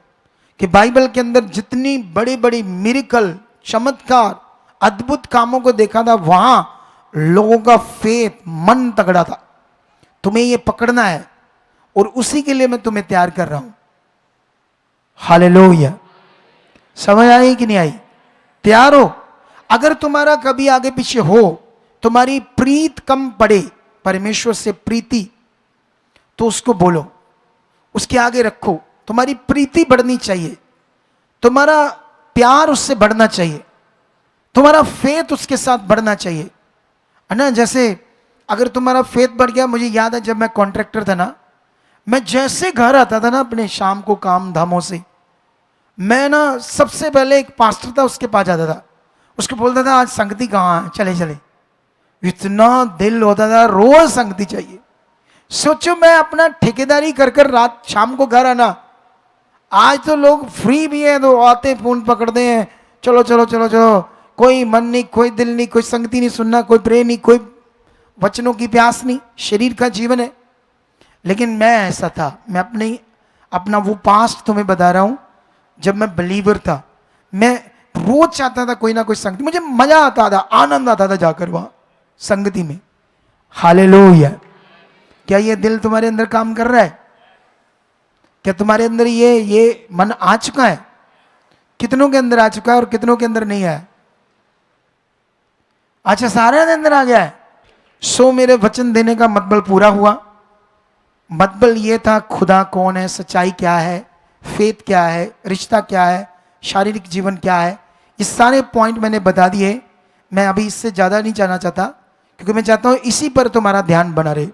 कि बाइबल के अंदर जितनी बड़ी बड़ी मिरेकल, चमत्कार, अद्भुत कामों को देखा था, वहां लोगों का फेथ, मन तगड़ा था। तुम्हें ये पकड़ना है और उसी के लिए मैं तुम्हें तैयार कर रहा हूं। हालेलुया। समझ आई कि नहीं आई? तैयार हो? अगर तुम्हारा कभी आगे पीछे हो, तुम्हारी प्रीत कम पड़े, परमेश्वर से प्रीति, तो उसको बोलो, उसके आगे रखो। तुम्हारी प्रीति बढ़नी चाहिए, तुम्हारा प्यार उससे बढ़ना चाहिए, तुम्हारा फेथ उसके साथ बढ़ना चाहिए, है ना। जैसे अगर तुम्हारा फेथ बढ़ गया, मुझे याद है जब मैं कॉन्ट्रैक्टर था ना, मैं जैसे घर आता था ना अपने शाम को काम धामों से, मैं ना सबसे पहले एक पास्टर था उसके पास जाता था, उसको बोलता था आज संगति कहाँ है, चले चले। इतना दिल होता था, रोज संगति चाहिए। सोचो मैं अपना ठेकेदारी कर कर रात शाम को घर आना। आज तो लोग फ्री भी है तो आते फोन पकड़ते हैं, चलो चलो चलो चलो, कोई मन नहीं, कोई दिल नहीं, कोई संगति नहीं सुनना, कोई प्रेम नहीं, कोई वचनों की प्यास नहीं, शरीर का जीवन है। लेकिन मैं ऐसा था, मैं अपना वो पास्ट तुम्हें बता रहा हूं। जब मैं बिलीवर था, मैं रोज चाहता था कोई ना कोई संगति, मुझे मजा आता था, आनंद आता था जाकर वहां संगति में। हालेलुया। क्या ये दिल तुम्हारे अंदर काम कर रहा है? क्या तुम्हारे अंदर ये मन आ चुका है? कितनों के अंदर आ चुका है और कितनों के अंदर नहीं आया? अच्छा, सारे के अंदर आ गया है। सो मेरे वचन देने का मतलब पूरा हुआ। मतलब ये था खुदा कौन है, सच्चाई क्या है, फेथ क्या है, रिश्ता क्या है, शारीरिक जीवन क्या है, ये सारे पॉइंट मैंने बता दिए। मैं अभी इससे ज़्यादा नहीं जाना चाहता, क्योंकि मैं चाहता हूँ इसी पर तुम्हारा ध्यान बना रहे,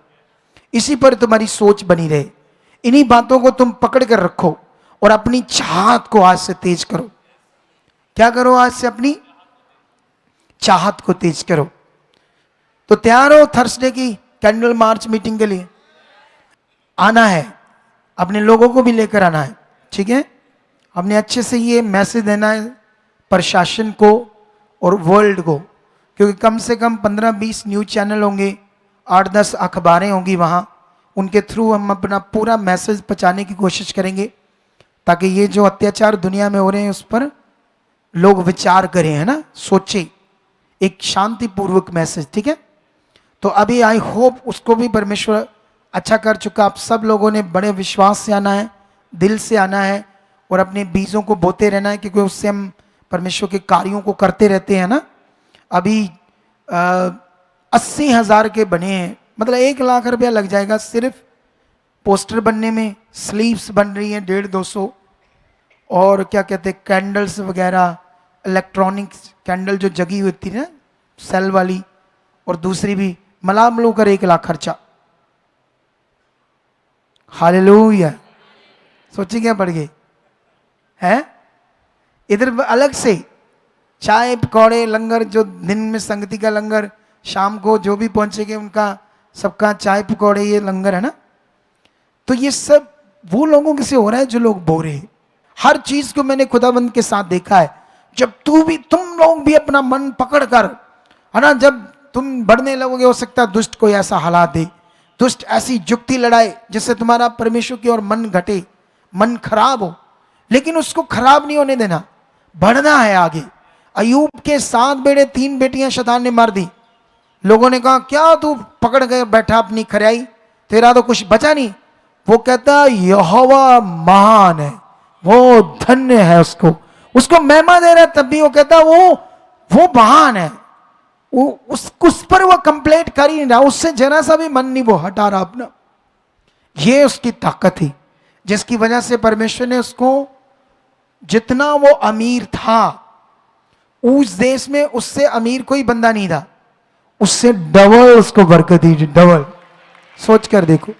इसी पर तुम्हारी सोच बनी रहे। इन्हीं बातों को तुम पकड़ कर रखो और अपनी चाहत को आज से तेज करो। क्या करो? आज से अपनी चाहत को तेज करो। तो तैयार हो थर्सडे की कैंडल मार्च मीटिंग के लिए? आना है, अपने लोगों को भी लेकर आना है, ठीक है? हमने अच्छे से ये मैसेज देना है प्रशासन को और वर्ल्ड को, क्योंकि कम से कम 15-20 न्यूज़ चैनल होंगे, 8-10 अखबारें होंगी वहाँ, उनके थ्रू हम अपना पूरा मैसेज पहुँचाने की कोशिश करेंगे, ताकि ये जो अत्याचार दुनिया में हो रहे हैं उस पर लोग विचार करें, है ना, सोचें, एक शांतिपूर्वक मैसेज, ठीक है? तो अभी आई होप उसको भी परमेश्वर अच्छा कर चुका। आप सब लोगों ने बड़े विश्वास से आना है, दिल से आना है और अपने बीजों को बोते रहना है, क्योंकि उससे हम परमेश्वर के कार्यों को करते रहते हैं ना। अभी 80,000 के बने हैं, मतलब 1 लाख रुपया लग जाएगा सिर्फ पोस्टर बनने में। स्लीव्स बन रही हैं 150-200, और क्या कहते हैं कैंडल्स वगैरह, इलेक्ट्रॉनिक्स कैंडल जो जगी हुई थी ना सेल वाली, और दूसरी भी मिला कर 1 लाख खर्चा। हालेलुया। सोचिए क्या पड़ गई है। इधर अलग से चाय पकौड़े लंगर, जो दिन में संगति का लंगर, शाम को जो भी पहुंचेंगे उनका सबका चाय पकौड़े, ये लंगर है ना। तो ये सब वो लोगों के से हो रहा है जो लोग बोरे हैं। हर चीज को मैंने खुदाबंद के साथ देखा है। जब तुम लोग भी अपना मन पकड़ कर, है ना, जब तुम बढ़ने लगोगे, हो सकता है दुष्ट कोई ऐसा हालात दे, दुष्ट ऐसी जुक्ति लड़ाए जिससे तुम्हारा परमेश्वर की ओर मन घटे, मन खराब हो, लेकिन उसको खराब नहीं होने देना, बढ़ना है आगे। अयूब के 7 बेटे 3 बेटियां शैतान ने मार दी। लोगों ने कहा क्या तू पकड़ के बैठा अपनी खरियाई, तेरा तो कुछ बचा नहीं। वो कहता यहोवा महान है, वो धन्य है, उसको महिमा दे रहा है, तब भी वो कहता वो महान है, उस पर वो कंप्लेंट कर ही नहीं रहा, उससे जरा सा भी मन नहीं वो हटा रहा अपना। ये उसकी ताकत थी जिसकी वजह से परमेश्वर ने उसको, जितना वो अमीर था उस देश में, उससे अमीर कोई बंदा नहीं था, उससे डबल उसको बरकत दी, डबल। सोच कर देखो,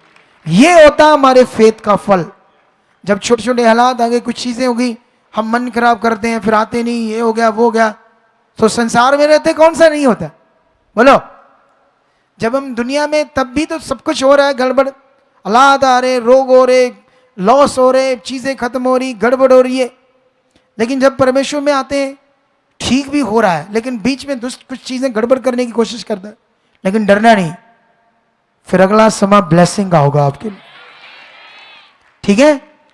ये होता हमारे फेथ का फल। जब छोटे छोटे हालात आ गए, कुछ चीजें हो गई, हम मन खराब करते हैं, फिर आते नहीं, ये हो गया वो हो गया। तो संसार में रहते कौन सा नहीं होता, बोलो? जब हम दुनिया में, तब भी तो सब कुछ हो रहा है गड़बड़, हालात आ रहे, रोग हो रहे, लॉस हो रहे, चीजें खत्म हो रही, गड़बड़ हो रही है। लेकिन जब परमेश्वर में आते हैं, ठीक भी हो रहा है, लेकिन बीच में दुष्ट कुछ चीजें गड़बड़ करने की कोशिश करता है, लेकिन डरना नहीं, फिर अगला समय ब्लेसिंग का होगा आपके लिए, ठीक है?